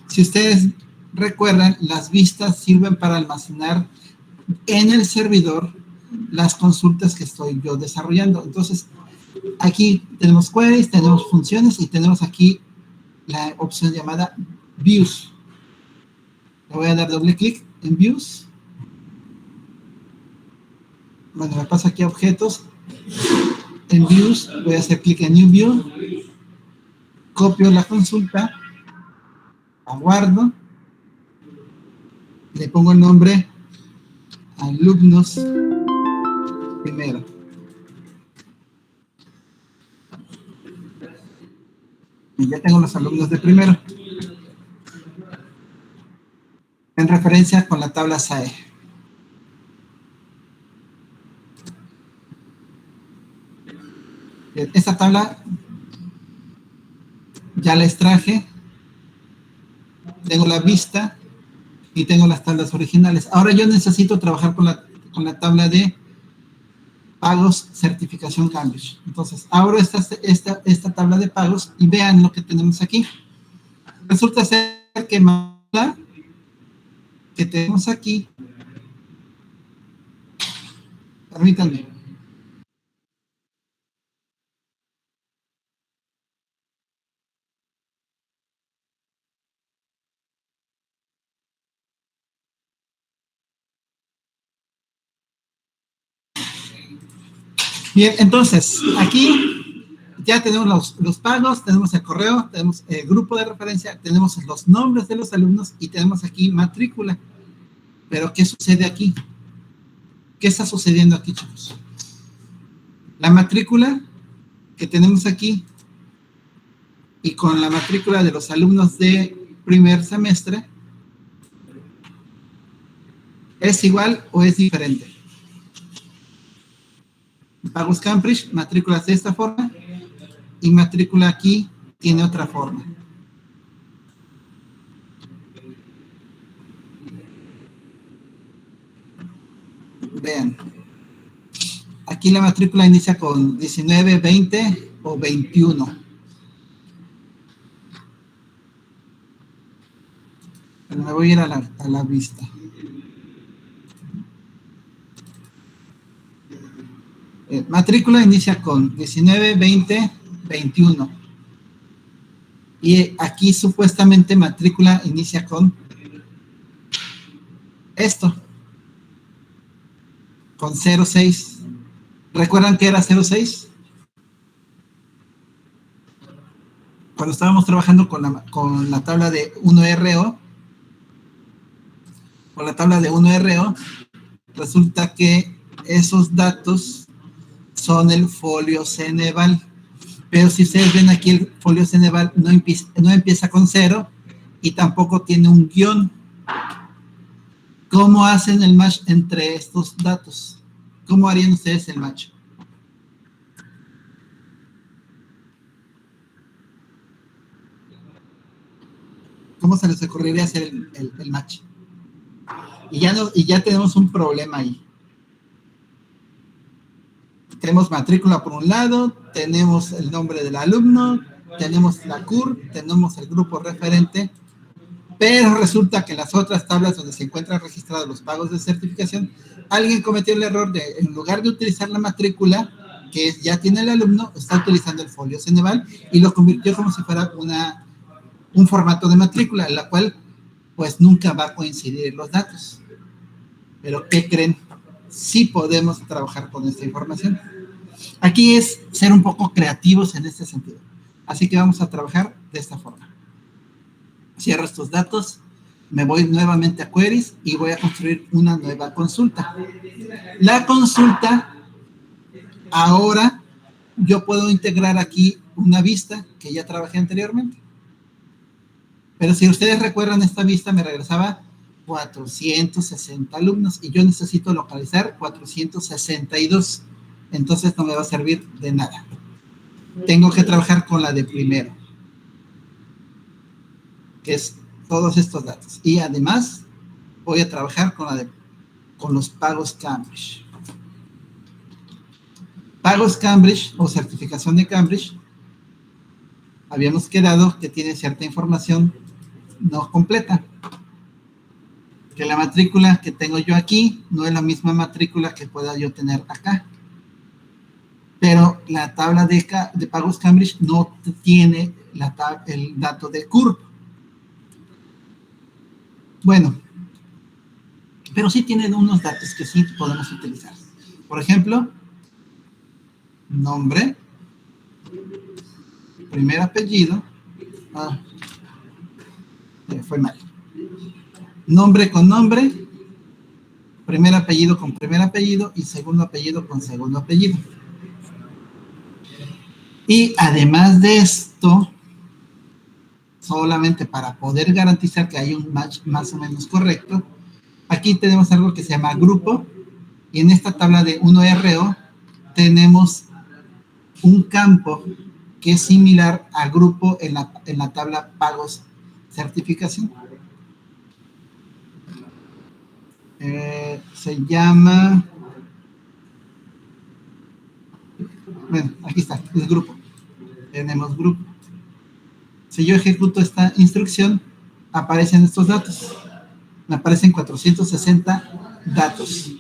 Si ustedes recuerdan, las vistas sirven para almacenar en el servidor las consultas que estoy yo desarrollando. Entonces, aquí tenemos queries, tenemos funciones y tenemos aquí la opción llamada Views. Le voy a dar doble clic en Views. Bueno, me paso aquí a objetos. En Views voy a hacer clic en New View. Copio la consulta. Aguardo. Le pongo el nombre alumnos primero. Y ya tengo los alumnos de primero. En referencia con la tabla SAE. Esta tabla ya la extraje. Tengo la vista y tengo las tablas originales. Ahora yo necesito trabajar con la tabla de pagos, certificación, cambios. Entonces, abro esta tabla de pagos y vean lo que tenemos aquí. Resulta ser que tenemos aquí, permítanme. Bien, entonces, aquí ya tenemos los pagos, tenemos el correo, tenemos el grupo de referencia, tenemos los nombres de los alumnos y tenemos aquí matrícula. Pero, ¿qué sucede aquí? ¿Qué está sucediendo aquí, chicos? La matrícula que tenemos aquí y con la matrícula de los alumnos de primer semestre, ¿es igual o es diferente? Pagos Cambridge, matrículas de esta forma y matrícula aquí tiene otra forma. Vean. Aquí la matrícula inicia con 19, 20 o 21. Pero me voy a ir a la vista. Matrícula inicia con 19, 20, 21. Y aquí supuestamente matrícula inicia con esto. Con 06. ¿Recuerdan qué era 06? Cuando estábamos trabajando con la tabla de 1RO, resulta que esos datos son el folio Ceneval. Pero si ustedes ven aquí, el folio Ceneval no empieza con 0 y tampoco tiene un guión. ¿Cómo hacen el match entre estos datos? ¿Cómo harían ustedes el match? ¿Cómo se les ocurriría hacer el match? Y ya tenemos un problema ahí. Tenemos matrícula por un lado, tenemos el nombre del alumno, tenemos la CURP, tenemos el grupo referente, pero resulta que en las otras tablas donde se encuentran registrados los pagos de certificación, alguien cometió el error de, en lugar de utilizar la matrícula, que ya tiene el alumno, está utilizando el folio Ceneval y lo convirtió como si fuera un formato de matrícula, en la cual pues nunca va a coincidir los datos. Pero ¿qué creen? Sí podemos trabajar con esta información. Aquí es ser un poco creativos en este sentido. Así que vamos a trabajar de esta forma. Cierro estos datos, me voy nuevamente a Queries y voy a construir una nueva consulta. La consulta, ahora yo puedo integrar aquí una vista que ya trabajé anteriormente. Pero si ustedes recuerdan, esta vista me regresaba 460 alumnos y yo necesito localizar 462. Entonces no me va a servir de nada. Tengo que trabajar con la de primero, que es todos estos datos. Y además voy a trabajar con los pagos Cambridge. Pagos Cambridge o certificación de Cambridge. Habíamos quedado que tiene cierta información no completa. Que la matrícula que tengo yo aquí no es la misma matrícula que pueda yo tener acá. Pero la tabla de pagos Cambridge no tiene el dato de CURP. Bueno, pero sí tienen unos datos que sí podemos utilizar. Por ejemplo, nombre, primer apellido, fue mal. Nombre con nombre, primer apellido con primer apellido y segundo apellido con segundo apellido. Y además de esto, solamente para poder garantizar que hay un match más o menos correcto, aquí tenemos algo que se llama grupo y en esta tabla de 1RO tenemos un campo que es similar al grupo en la tabla pagos certificación. Se llama, bueno, aquí está, el grupo. Tenemos grupo. Si yo ejecuto esta instrucción, aparecen estos datos. Me aparecen 460 datos.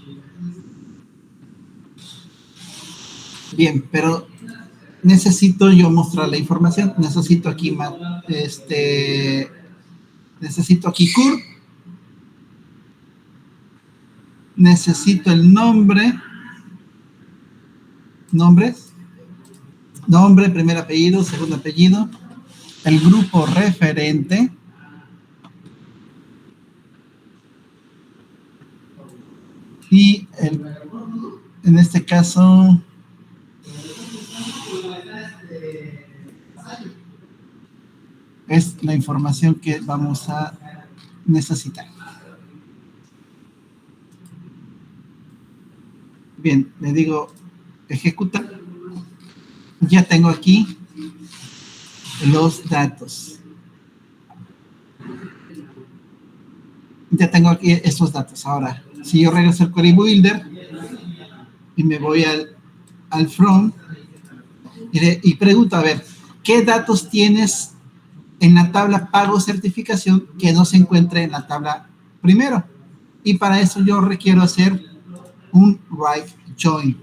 Bien, pero necesito yo mostrar la información. Necesito aquí necesito aquí CURP. Necesito el nombre. Nombres. Nombre, primer apellido, segundo apellido. El grupo referente. Y en este caso, es la información que vamos a necesitar. Bien, le digo ejecutar. Ya tengo aquí los datos. Ya tengo aquí estos datos. Ahora, si yo regreso al Query Builder, y me voy al from y pregunto, a ver, ¿qué datos tienes en la tabla pago certificación que no se encuentre en la tabla primero? Y para eso yo requiero hacer un write join.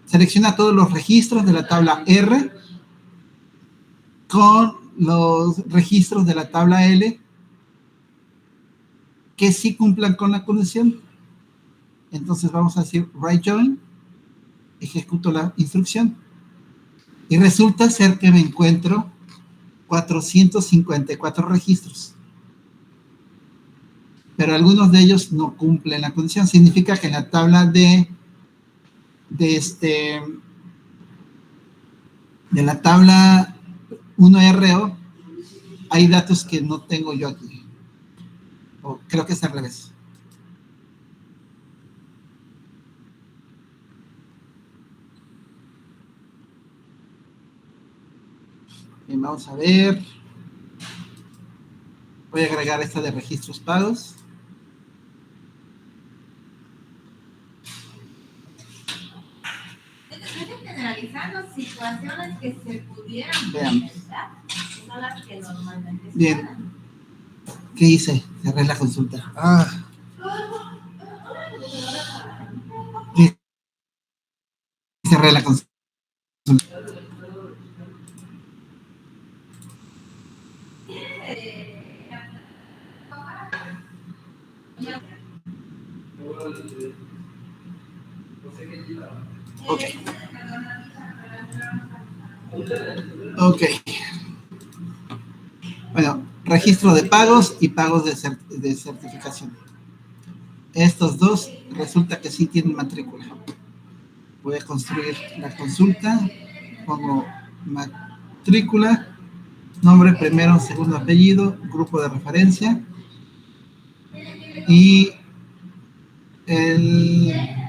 Selecciona todos los registros de la tabla R con los registros de la tabla L que sí cumplan con la condición. Entonces vamos a decir write join, ejecuto la instrucción y resulta ser que me encuentro 454 registros, pero algunos de ellos no cumplen la condición. Significa que en la tabla de la tabla 1RO hay datos que no tengo yo aquí, o creo que es al revés. Bien, vamos a ver. Voy a agregar esta de registros pagos. Generalizando situaciones que se pudieran Veamos. presentar, son las que normalmente se Bien. dan. ¿Qué hice? Cerré la consulta. Cerré la consulta. Ok. Ok. Bueno, registro de pagos y pagos de certificación. Estos dos resulta que sí tienen matrícula. Voy a construir la consulta. Pongo matrícula, nombre, primero, segundo apellido, grupo de referencia y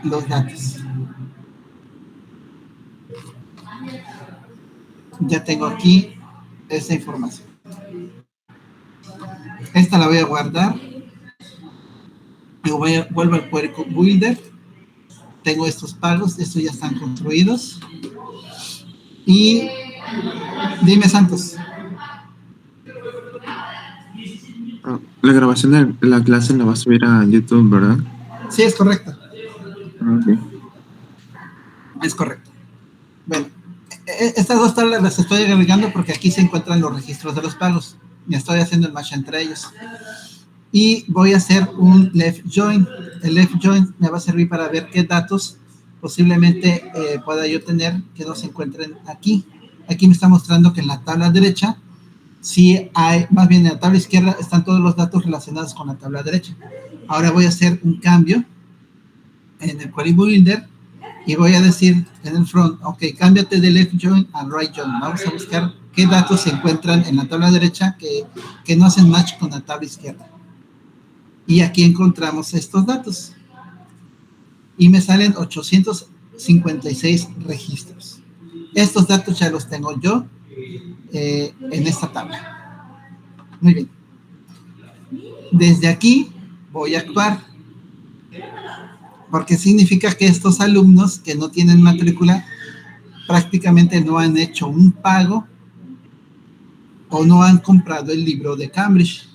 los datos. Ya tengo aquí esa información. Esta la voy a guardar. Vuelvo al Query Builder. Tengo estos pagos, estos ya están construidos. Y dime, Santos. La grabación de la clase la va a subir a YouTube, ¿verdad? Sí, es correcto. Ok. Es correcto. Bueno, estas dos tablas las estoy agregando porque aquí se encuentran los registros de los pagos. Me estoy haciendo el match entre ellos. Y voy a hacer un left join. El left join me va a servir para ver qué datos posiblemente pueda yo tener que no se encuentren aquí. Aquí me está mostrando que en la tabla derecha sí hay, más bien en la tabla izquierda están todos los datos relacionados con la tabla derecha. Ahora voy a hacer un cambio en el Query Builder y voy a decir en el front, ok, cámbiate de left join a right join. Vamos a buscar qué datos se encuentran en la tabla derecha que no hacen match con la tabla izquierda. Y aquí encontramos estos datos. Y me salen 856 registros. Estos datos ya los tengo yo en esta tabla. Muy bien. Desde aquí voy a actuar. Porque significa que estos alumnos que no tienen matrícula prácticamente no han hecho un pago o no han comprado el libro de Cambridge,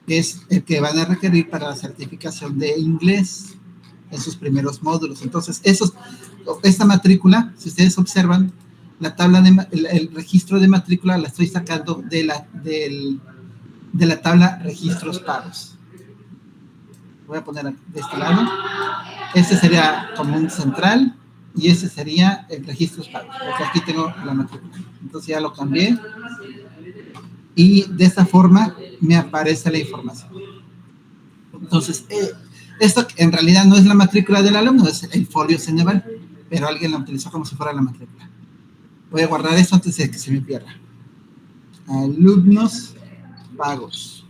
que es el que van a requerir para la certificación de inglés en sus primeros módulos. Entonces, esta matrícula, si ustedes observan, la tabla el registro de matrícula la estoy sacando de la tabla registros pagos. Voy a poner de este lado. Este sería como un central y ese sería el registros pagos, porque aquí tengo la matrícula. Entonces ya lo cambié y de esta forma me aparece la información. Entonces, esto en realidad no es la matrícula del alumno, es el folio Ceneval, pero alguien lo utilizó como si fuera la matrícula. Voy a guardar esto antes de que se me pierda. Alumnos pagos.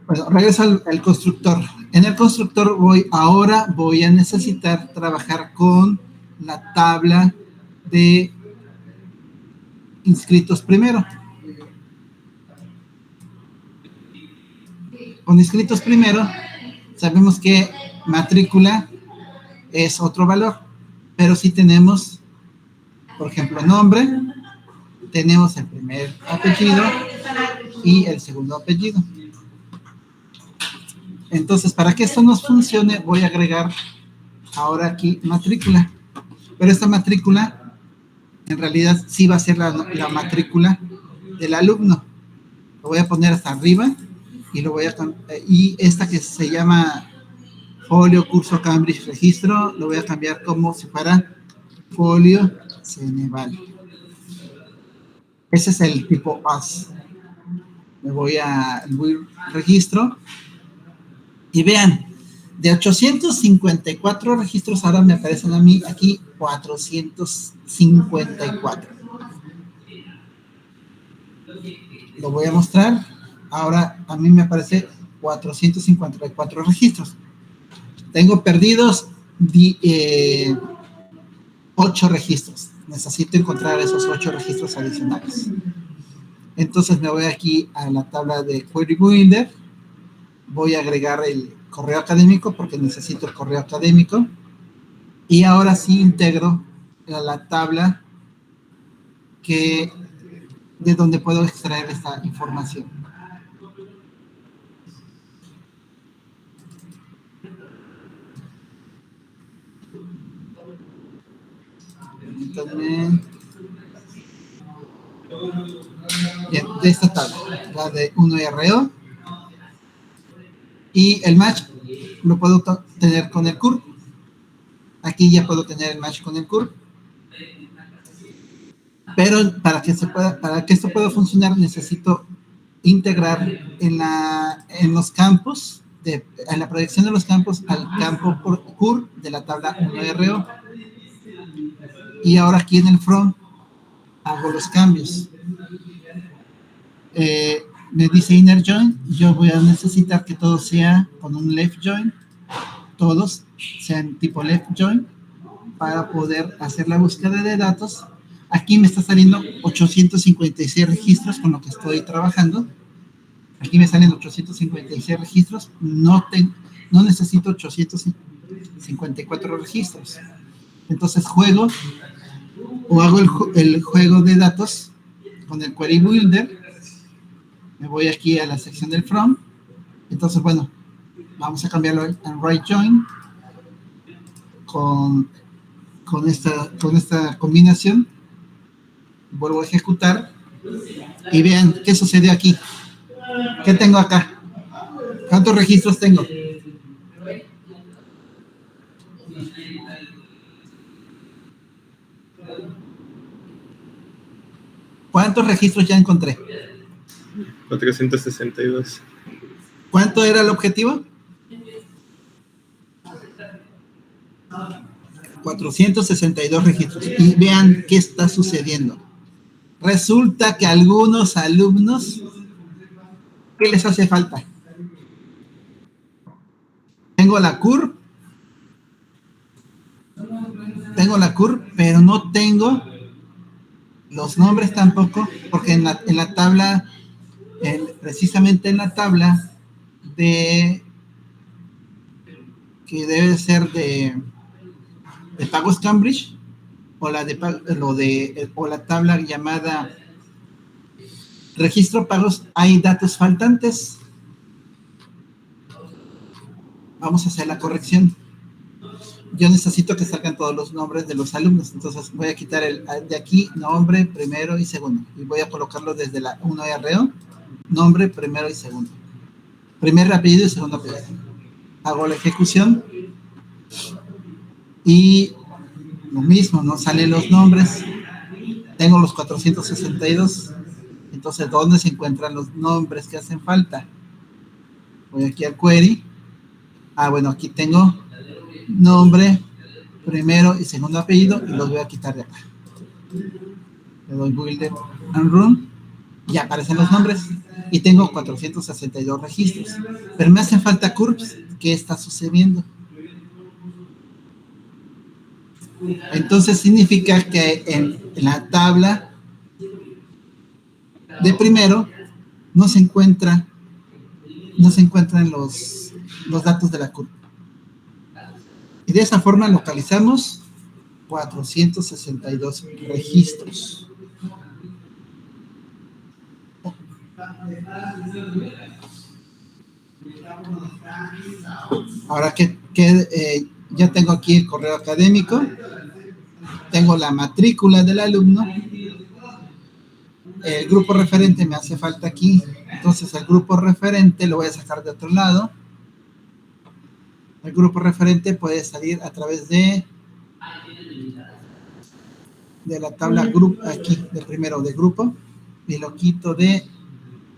Bueno, regreso al constructor. En el constructor ahora voy a necesitar trabajar con la tabla de inscritos primero. Con inscritos primero, sabemos que matrícula es otro valor, pero si tenemos, por ejemplo, nombre, tenemos el primer apellido y el segundo apellido. Entonces, para que esto nos funcione, voy a agregar ahora aquí matrícula, pero esta matrícula en realidad sí va a ser la matrícula del alumno. Lo voy a poner hasta arriba y esta que se llama folio curso Cambridge registro, lo voy a cambiar como si fuera folio Ceneval. Ese es el tipo AS. Me voy a registro y vean, de 854 registros ahora me aparecen a mí aquí 454. Lo voy a mostrar. Ahora a mí me aparece 454 registros. Tengo perdidos 8 registros. Necesito encontrar esos 8 registros adicionales. Entonces me voy aquí a la tabla de Query Builder. Voy a agregar el correo académico porque necesito el correo académico. Y ahora sí integro la tabla de donde puedo extraer esta información. Permítanme. Bien, de esta tabla, la de 1RO. Y el match lo puedo tener con el CURP. Aquí ya puedo tener el match con el CURP. Pero para que esto pueda funcionar, necesito integrar en los campos, en la proyección de los campos, al campo por CURP de la tabla 1RO. Y ahora aquí en el front hago los cambios. Me dice inner join, yo voy a necesitar que todo sea con un left join, todos sean tipo left join para poder hacer la búsqueda de datos. Aquí me está saliendo 856 registros con lo que estoy trabajando. Aquí me salen 856 registros, no necesito 854 registros. Entonces juego o hago el juego de datos con el Query Builder. Me voy aquí a la sección del from. Entonces, bueno, vamos a cambiarlo en right join con esta combinación. Vuelvo a ejecutar y vean qué sucedió aquí. ¿Qué tengo acá? ¿Cuántos registros tengo? ¿Cuántos registros ya encontré? 462. ¿Cuánto era el objetivo? 462 registros. Y vean qué está sucediendo. Resulta que algunos alumnos, ¿qué les hace falta? Tengo la CURP, pero no tengo los nombres tampoco, porque en la tabla, precisamente en la tabla que debe ser de pagos Cambridge, o la tabla llamada registro pagos, hay datos faltantes. Vamos a hacer la corrección. Yo necesito que salgan todos los nombres de los alumnos, entonces voy a quitar de aquí nombre, primero y segundo, y voy a colocarlo desde la 1RO, nombre, primero y segundo. Primer apellido y segundo apellido. Hago la ejecución y lo mismo, no salen los nombres. Tengo los 462. Entonces, ¿dónde se encuentran los nombres que hacen falta? Voy aquí al query. Bueno, aquí tengo nombre, primero y segundo apellido y los voy a quitar de acá. Le doy build and run y aparecen los nombres y tengo 462 registros. Pero me hacen falta CURPS. ¿Qué está sucediendo? Entonces significa que en la tabla de primero no se encuentran los datos de la CURP. Y de esa forma localizamos 462 registros. Ahora que ya tengo aquí el correo académico, tengo la matrícula del alumno, el grupo referente me hace falta aquí, entonces el grupo referente lo voy a sacar de otro lado. El grupo referente puede salir a través de la tabla grupo, aquí, de primero de grupo, y lo quito de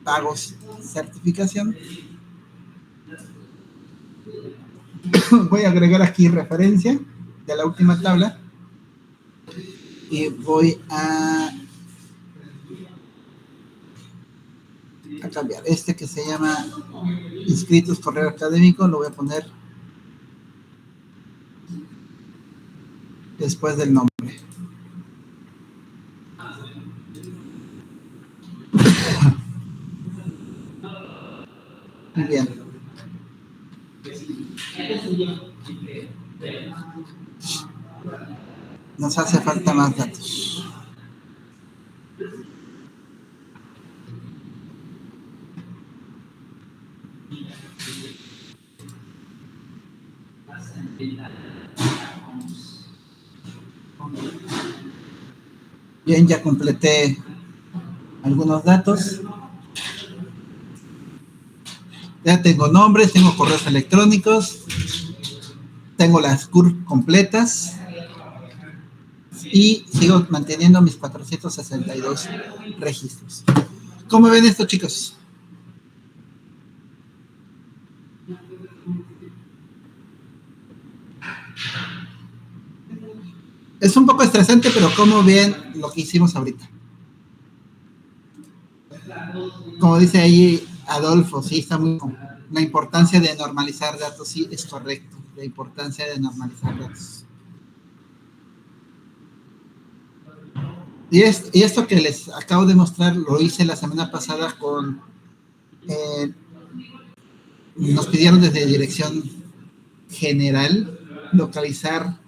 pagos, certificación. Voy a agregar aquí referencia de la última tabla y voy a cambiar este que se llama inscritos correo académico, lo voy a poner después del nombre. Muy bien. Nos hace falta más datos. Bien, ya completé algunos datos. Ya tengo nombres, tengo correos electrónicos, tengo las CURP completas y sigo manteniendo mis 462 registros. ¿Cómo ven esto, chicos? Es un poco estresante, pero ¿cómo ven lo que hicimos ahorita? Como dice ahí Adolfo, sí, está muy... La importancia de normalizar datos, sí, es correcto. La importancia de normalizar datos. Y esto que les acabo de mostrar, lo hice la semana pasada con... nos pidieron desde Dirección General localizar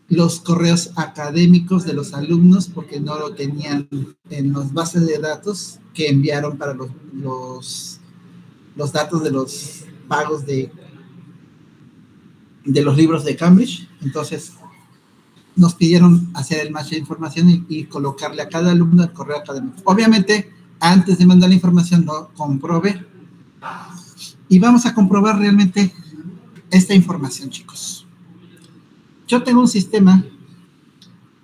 los correos académicos de los alumnos porque no lo tenían en las bases de datos que enviaron para los datos de los pagos de los libros de Cambridge. Entonces nos pidieron hacer el match de información y colocarle a cada alumno el correo académico. Obviamente, antes de mandar la información, lo comprobé. Y vamos a comprobar realmente esta información, chicos. Yo tengo un sistema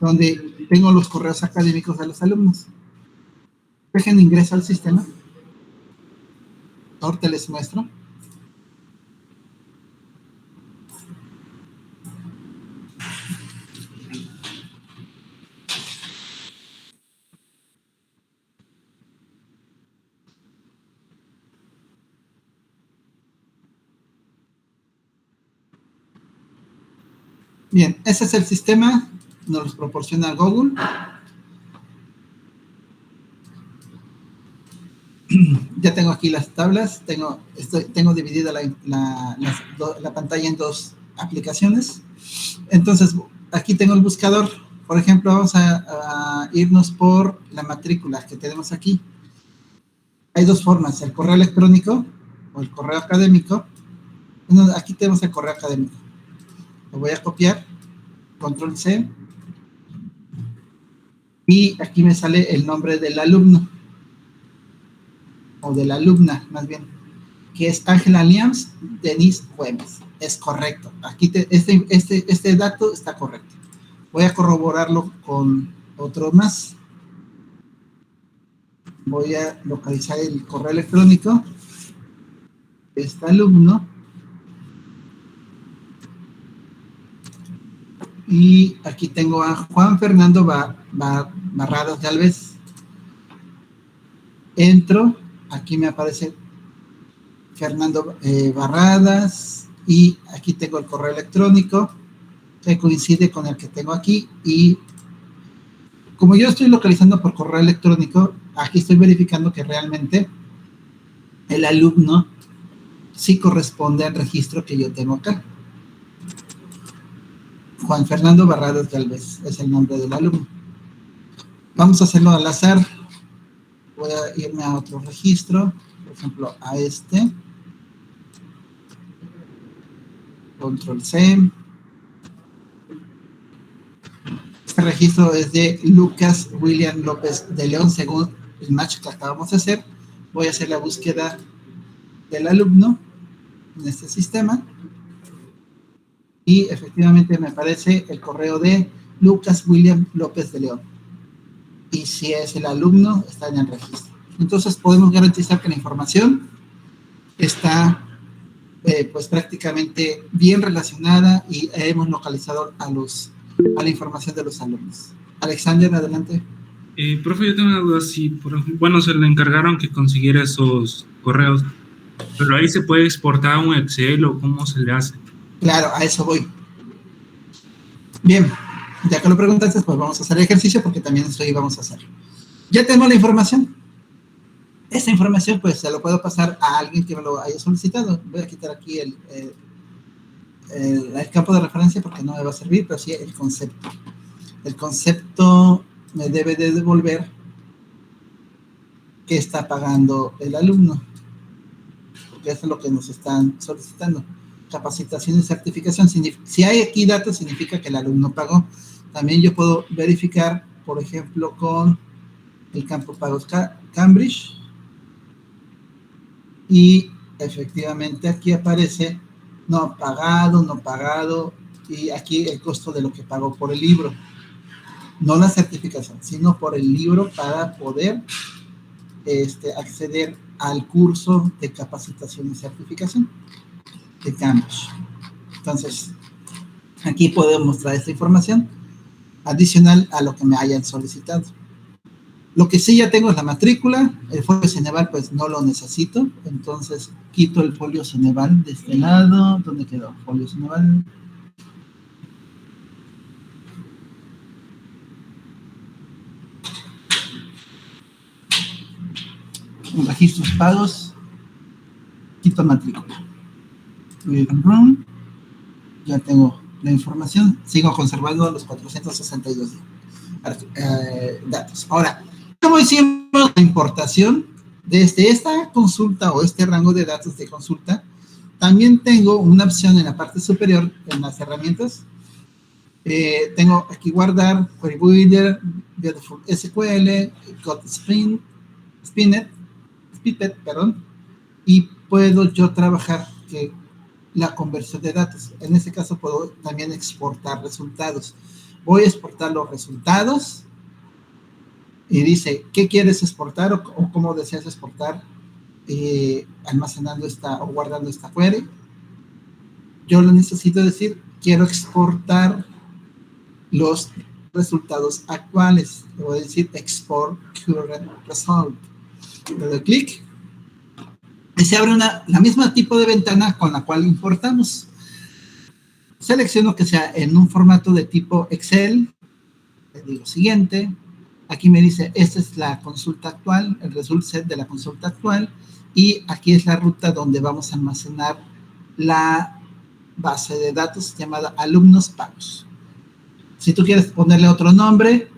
donde tengo los correos académicos de los alumnos. Dejen ingreso al sistema. Ahorita les muestro. Bien, ese es el sistema, nos los proporciona Google. Ya tengo aquí las tablas, tengo dividida la pantalla en dos aplicaciones. Entonces, aquí tengo el buscador. Por ejemplo, vamos a irnos por la matrícula que tenemos aquí. Hay dos formas, el correo electrónico o el correo académico. Bueno, aquí tenemos el correo académico. Lo voy a copiar, control C, y aquí me sale el nombre del alumno, o de la alumna, más bien, que es Ángela Liams Denise Güemes. Es correcto. Aquí este dato está correcto. Voy a corroborarlo con otro más. Voy a localizar el correo electrónico de este alumno. Y aquí tengo a Juan Fernando Barradas Galvez. Entro, aquí me aparece Fernando Barradas y aquí tengo el correo electrónico que coincide con el que tengo aquí. Y como yo estoy localizando por correo electrónico, aquí estoy verificando que realmente el alumno sí corresponde al registro que yo tengo acá. Juan Fernando Barradas Galvez es el nombre del alumno. Vamos a hacerlo al azar. Voy a irme a otro registro, por ejemplo, a este. Control C. Este registro es de Lucas William López de León, según el match que acabamos de hacer. Voy a hacer la búsqueda del alumno en este sistema. Y efectivamente me aparece el correo de Lucas William López de León. Y si es el alumno, está en el registro. Entonces podemos garantizar que la información está pues prácticamente bien relacionada y hemos localizado a la información de los alumnos. Alexander, adelante. Profe, yo tengo una duda. Bueno, se le encargaron que consiguiera esos correos, pero ahí se puede exportar un Excel o cómo se le hace. Claro, a eso voy. Bien, ya que lo preguntaste, pues vamos a hacer el ejercicio porque también esto vamos a hacer. Ya tenemos la información. Esta información, pues, se lo puedo pasar a alguien que me lo haya solicitado. Voy a quitar aquí el campo de referencia porque no me va a servir, pero sí el concepto. El concepto me debe de devolver qué está pagando el alumno, porque eso es lo que nos están solicitando. Capacitación y certificación. Si hay aquí datos, significa que el alumno pagó. También yo puedo verificar, por ejemplo, con el campo pagos Cambridge. Y efectivamente aquí aparece no pagado, y aquí el costo de lo que pagó por el libro. No la certificación, sino por el libro para poder acceder al curso de capacitación y certificación de Cambridge. Entonces, aquí puedo mostrar esta información adicional a lo que me hayan solicitado. Lo que sí ya tengo es la matrícula. El folio Ceneval pues no lo necesito, entonces quito el folio Ceneval de este lado. ¿Dónde quedó? Folio Ceneval. En registros pagos, quito matrícula. Ya tengo la información, sigo conservando los 462 datos. Ahora, ¿cómo hicimos la importación desde esta consulta o este rango de datos de consulta? También tengo una opción en la parte superior en las herramientas. Tengo aquí guardar, Query Builder, Beautiful SQL, Code Spinnet, perdón, y puedo yo trabajar que la conversión de datos. En este caso puedo también exportar resultados. Voy a exportar los resultados y dice, ¿qué quieres exportar o cómo deseas exportar almacenando esta o guardando esta query? Yo lo necesito decir, quiero exportar los resultados actuales. Le voy a decir export current result. Le doy clic y se abre la misma tipo de ventana con la cual importamos. Selecciono que sea en un formato de tipo Excel. Le digo siguiente. Aquí me dice, esta es la consulta actual, el result set de la consulta actual. Y aquí es la ruta donde vamos a almacenar la base de datos llamada alumnos pagos. Si tú quieres ponerle otro nombre,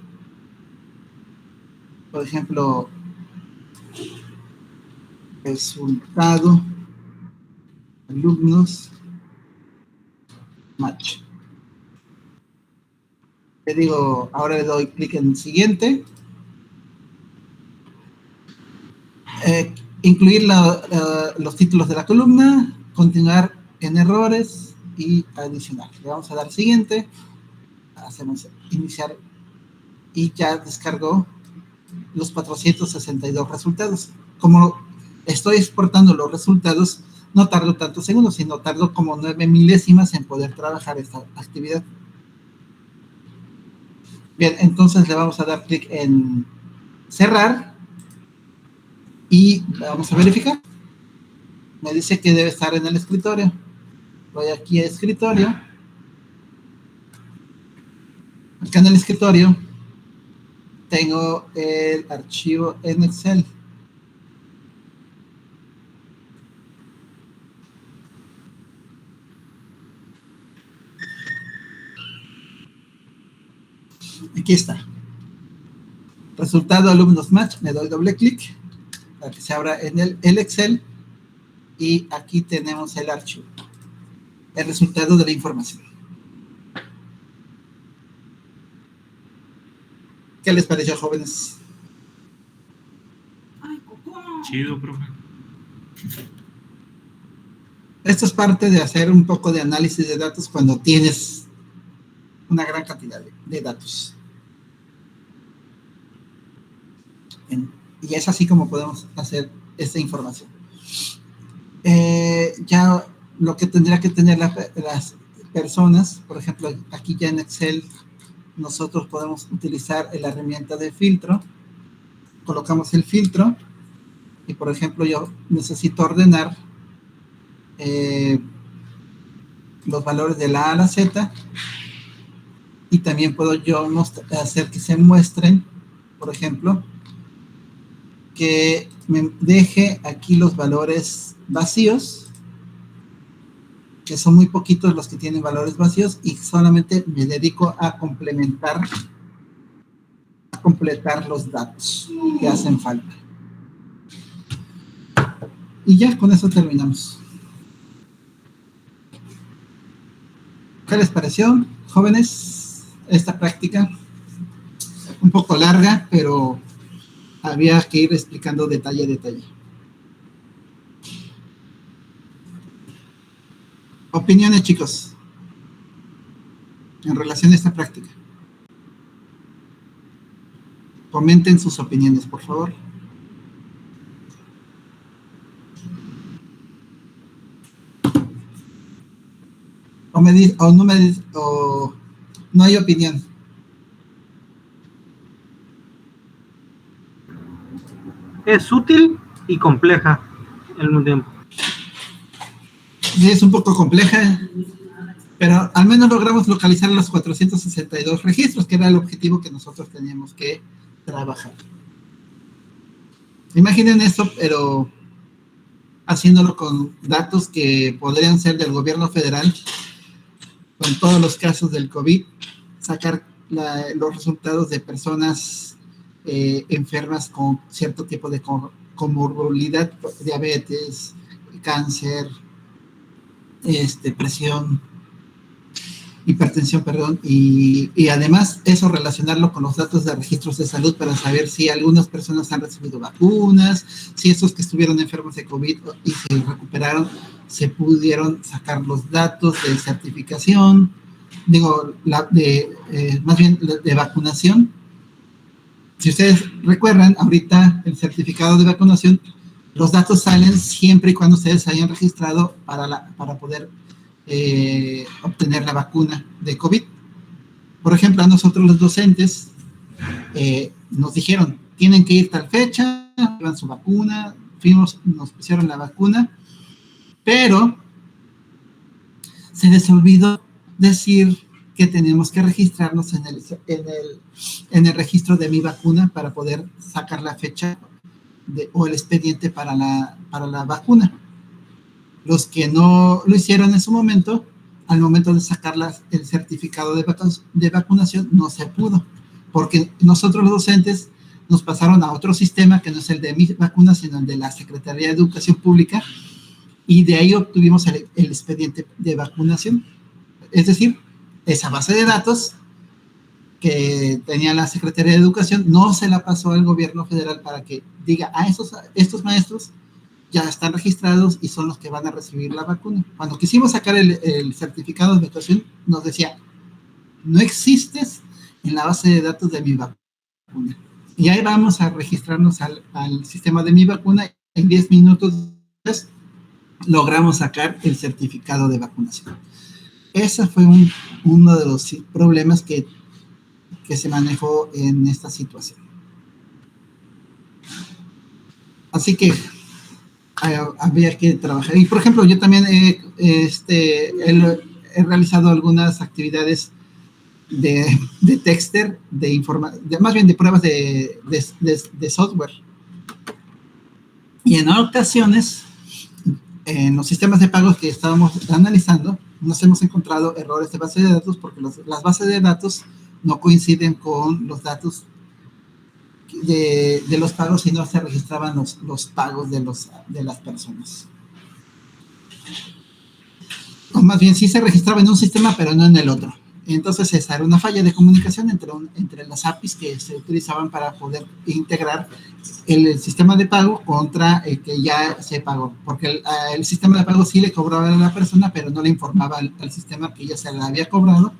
por ejemplo, resultado alumnos match. Le digo, ahora le doy clic en siguiente. Incluir los títulos de la columna, continuar en errores y adicionar. Le vamos a dar siguiente. Hacemos iniciar y ya descargó los 462 resultados. Como estoy exportando los resultados, no tardo tantos segundos, sino tardo como 9 milésimas en poder trabajar esta actividad. Bien, entonces le vamos a dar clic en cerrar y vamos a verificar. Me dice que debe estar en el escritorio. Voy aquí a escritorio. Acá en el escritorio tengo el archivo en Excel. Aquí está. Resultado alumnos match, me doy doble clic para que se abra en el Excel y aquí tenemos el archivo, el resultado de la información. ¿Qué les pareció, jóvenes? Chido, profe. Esto es parte de hacer un poco de análisis de datos cuando tienes una gran cantidad de datos. Y es así como podemos hacer esta información. Ya lo que tendría que tener las personas, por ejemplo, aquí ya en Excel, nosotros podemos utilizar la herramienta de filtro. Colocamos el filtro y, por ejemplo, yo necesito ordenar los valores de la A a la Z y también puedo yo hacer que se muestren, por ejemplo, que me deje aquí los valores vacíos, que son muy poquitos los que tienen valores vacíos, y solamente me dedico a completar los datos que hacen falta. Y ya con eso terminamos. ¿Qué les pareció, jóvenes, esta práctica? Un poco larga, pero había que ir explicando detalle a detalle. Opiniones, chicos, en relación a esta práctica. Comenten sus opiniones, por favor. O no hay opinión. Es útil y compleja al mismo tiempo. Sí, es un poco compleja, pero al menos logramos localizar los 462 registros, que era el objetivo que nosotros teníamos que trabajar. Imaginen esto, pero haciéndolo con datos que podrían ser del gobierno federal, con todos los casos del COVID, sacar los resultados de personas enfermas con cierto tipo de comorbilidad, diabetes, cáncer, presión, hipertensión, perdón, y además eso relacionarlo con los datos de registros de salud para saber si algunas personas han recibido vacunas, si esos que estuvieron enfermos de COVID y se recuperaron, se pudieron sacar los datos de certificación, más bien de vacunación. Si ustedes recuerdan, ahorita el certificado de vacunación, los datos salen siempre y cuando ustedes hayan registrado para poder obtener la vacuna de COVID. Por ejemplo, a nosotros los docentes nos dijeron, tienen que ir tal fecha, llevan su vacuna, nos pusieron la vacuna, pero se les olvidó decir que tenemos que registrarnos en el registro de mi vacuna para poder sacar la fecha o el expediente para la vacuna. Los que no lo hicieron en su momento, al momento de sacar el certificado de vacunación, no se pudo, porque nosotros los docentes nos pasaron a otro sistema que no es el de mi vacuna, sino el de la Secretaría de Educación Pública, y de ahí obtuvimos el expediente de vacunación. Es decir, esa base de datos que tenía la Secretaría de Educación no se la pasó al gobierno federal para que diga, estos maestros ya están registrados y son los que van a recibir la vacuna. Cuando quisimos sacar el certificado de vacunación, nos decía, no existes en la base de datos de mi vacuna. Y ahí vamos a registrarnos al sistema de mi vacuna. En 10 minutos logramos sacar el certificado de vacunación. Ese fue uno de los problemas que se manejó en esta situación. Así que había que trabajar. Y por ejemplo, yo también he realizado algunas actividades de tester, más bien de pruebas de software. Y en ocasiones, en los sistemas de pagos que estábamos analizando, nos hemos encontrado errores de base de datos porque las bases de datos no coinciden con los datos de los pagos y no se registraban los pagos de las personas. O más bien, sí se registraba en un sistema, pero no en el otro. Entonces, esa era una falla de comunicación entre las APIs que se utilizaban para poder integrar el sistema de pago contra el que ya se pagó. Porque el sistema de pago sí le cobraba a la persona, pero no le informaba al sistema que ya se le había cobrado.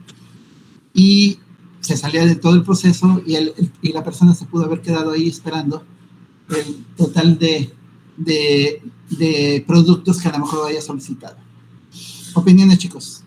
Y se salía de todo el proceso y la persona se pudo haber quedado ahí esperando el total de productos que a lo mejor haya solicitado. Opiniones, chicos.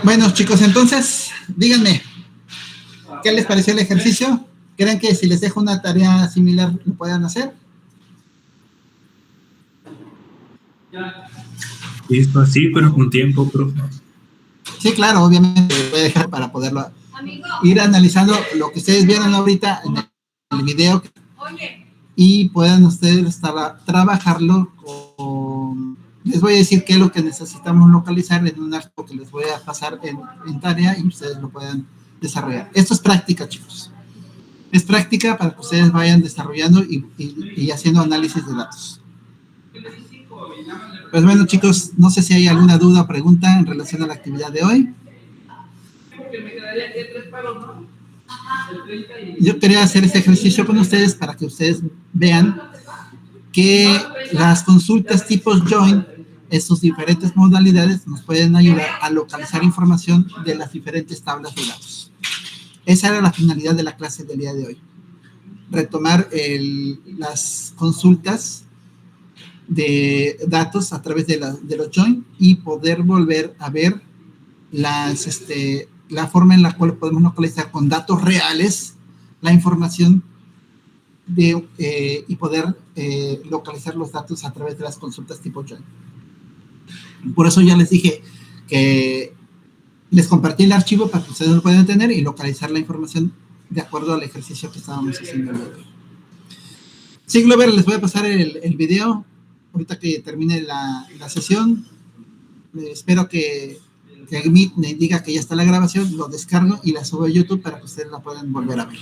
Bueno, chicos, entonces, díganme, ¿qué les pareció el ejercicio? ¿Creen que si les dejo una tarea similar lo puedan hacer? Listo, así, pero con tiempo, profe. Sí, claro, obviamente voy a dejar para poderlo ir analizando lo que ustedes vieron ahorita en el video y puedan ustedes trabajarlo con... Les voy a decir qué es lo que necesitamos localizar en un archivo que les voy a pasar en tarea y ustedes lo puedan desarrollar. Esto es práctica, chicos. Es práctica para que ustedes vayan desarrollando y haciendo análisis de datos. Pues bueno, chicos, no sé si hay alguna duda o pregunta en relación a la actividad de hoy. Yo quería hacer este ejercicio con ustedes para que ustedes vean que las consultas tipos join, en sus diferentes modalidades, nos pueden ayudar a localizar información de las diferentes tablas de datos. Esa era la finalidad de la clase del día de hoy. Retomar las consultas de datos a través de los join y poder volver a ver la forma en la cual podemos localizar con datos reales la información y poder localizar los datos a través de las consultas tipo join. Por eso ya les dije que les compartí el archivo para que ustedes lo puedan tener y localizar la información de acuerdo al ejercicio que estábamos haciendo. Sí, Glover, les voy a pasar el video ahorita que termine la sesión. Espero que Meet me diga que ya está la grabación, lo descargo y la subo a YouTube para que ustedes la puedan volver a ver.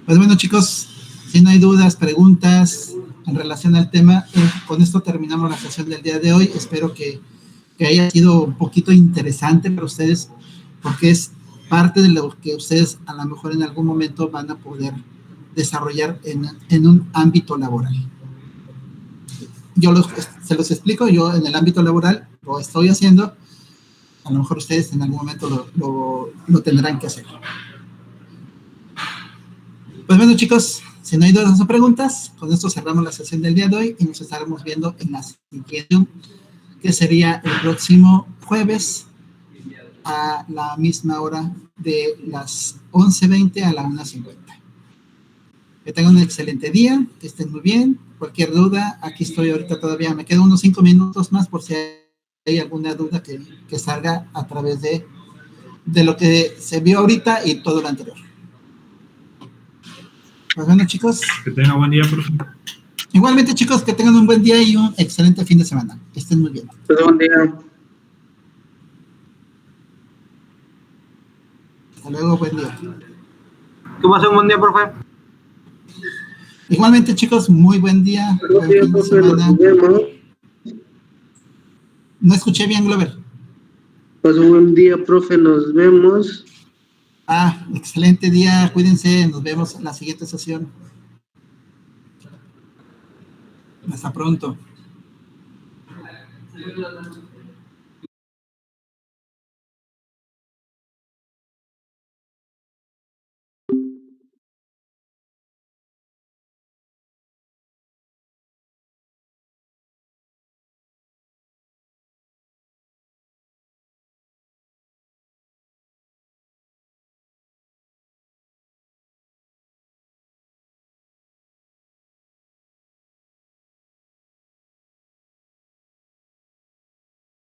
Pues bueno, chicos, si no hay dudas, preguntas en relación al tema, con esto terminamos la sesión del día de hoy. Espero que haya sido un poquito interesante para ustedes, porque es parte de lo que ustedes a lo mejor en algún momento van a poder desarrollar en un ámbito laboral. Se los explico, yo en el ámbito laboral lo estoy haciendo, a lo mejor ustedes en algún momento lo tendrán que hacer. Pues bueno, chicos, si no hay dudas o preguntas, con esto cerramos la sesión del día de hoy y nos estaremos viendo en la siguiente, que sería el próximo jueves a la misma hora de las 11:20 a la 1:50. Que tengan un excelente día, que estén muy bien. Cualquier duda, aquí estoy ahorita todavía. Me quedan unos 5 minutos más por si hay alguna duda que salga a través de lo que se vio ahorita y todo lo anterior. Pues bueno, chicos. Que tengan buen día, profe. Igualmente, chicos, que tengan un buen día y un excelente fin de semana. Que estén muy bien. Buen día. Hasta luego, buen día. ¿Qué pasa? Un buen día, profe. Igualmente, chicos, muy buen día. Buen fin de semana. No escuché bien, Glover. Pues un buen día, profe, nos vemos. Excelente día, cuídense, nos vemos en la siguiente sesión. Hasta pronto. Yo creo que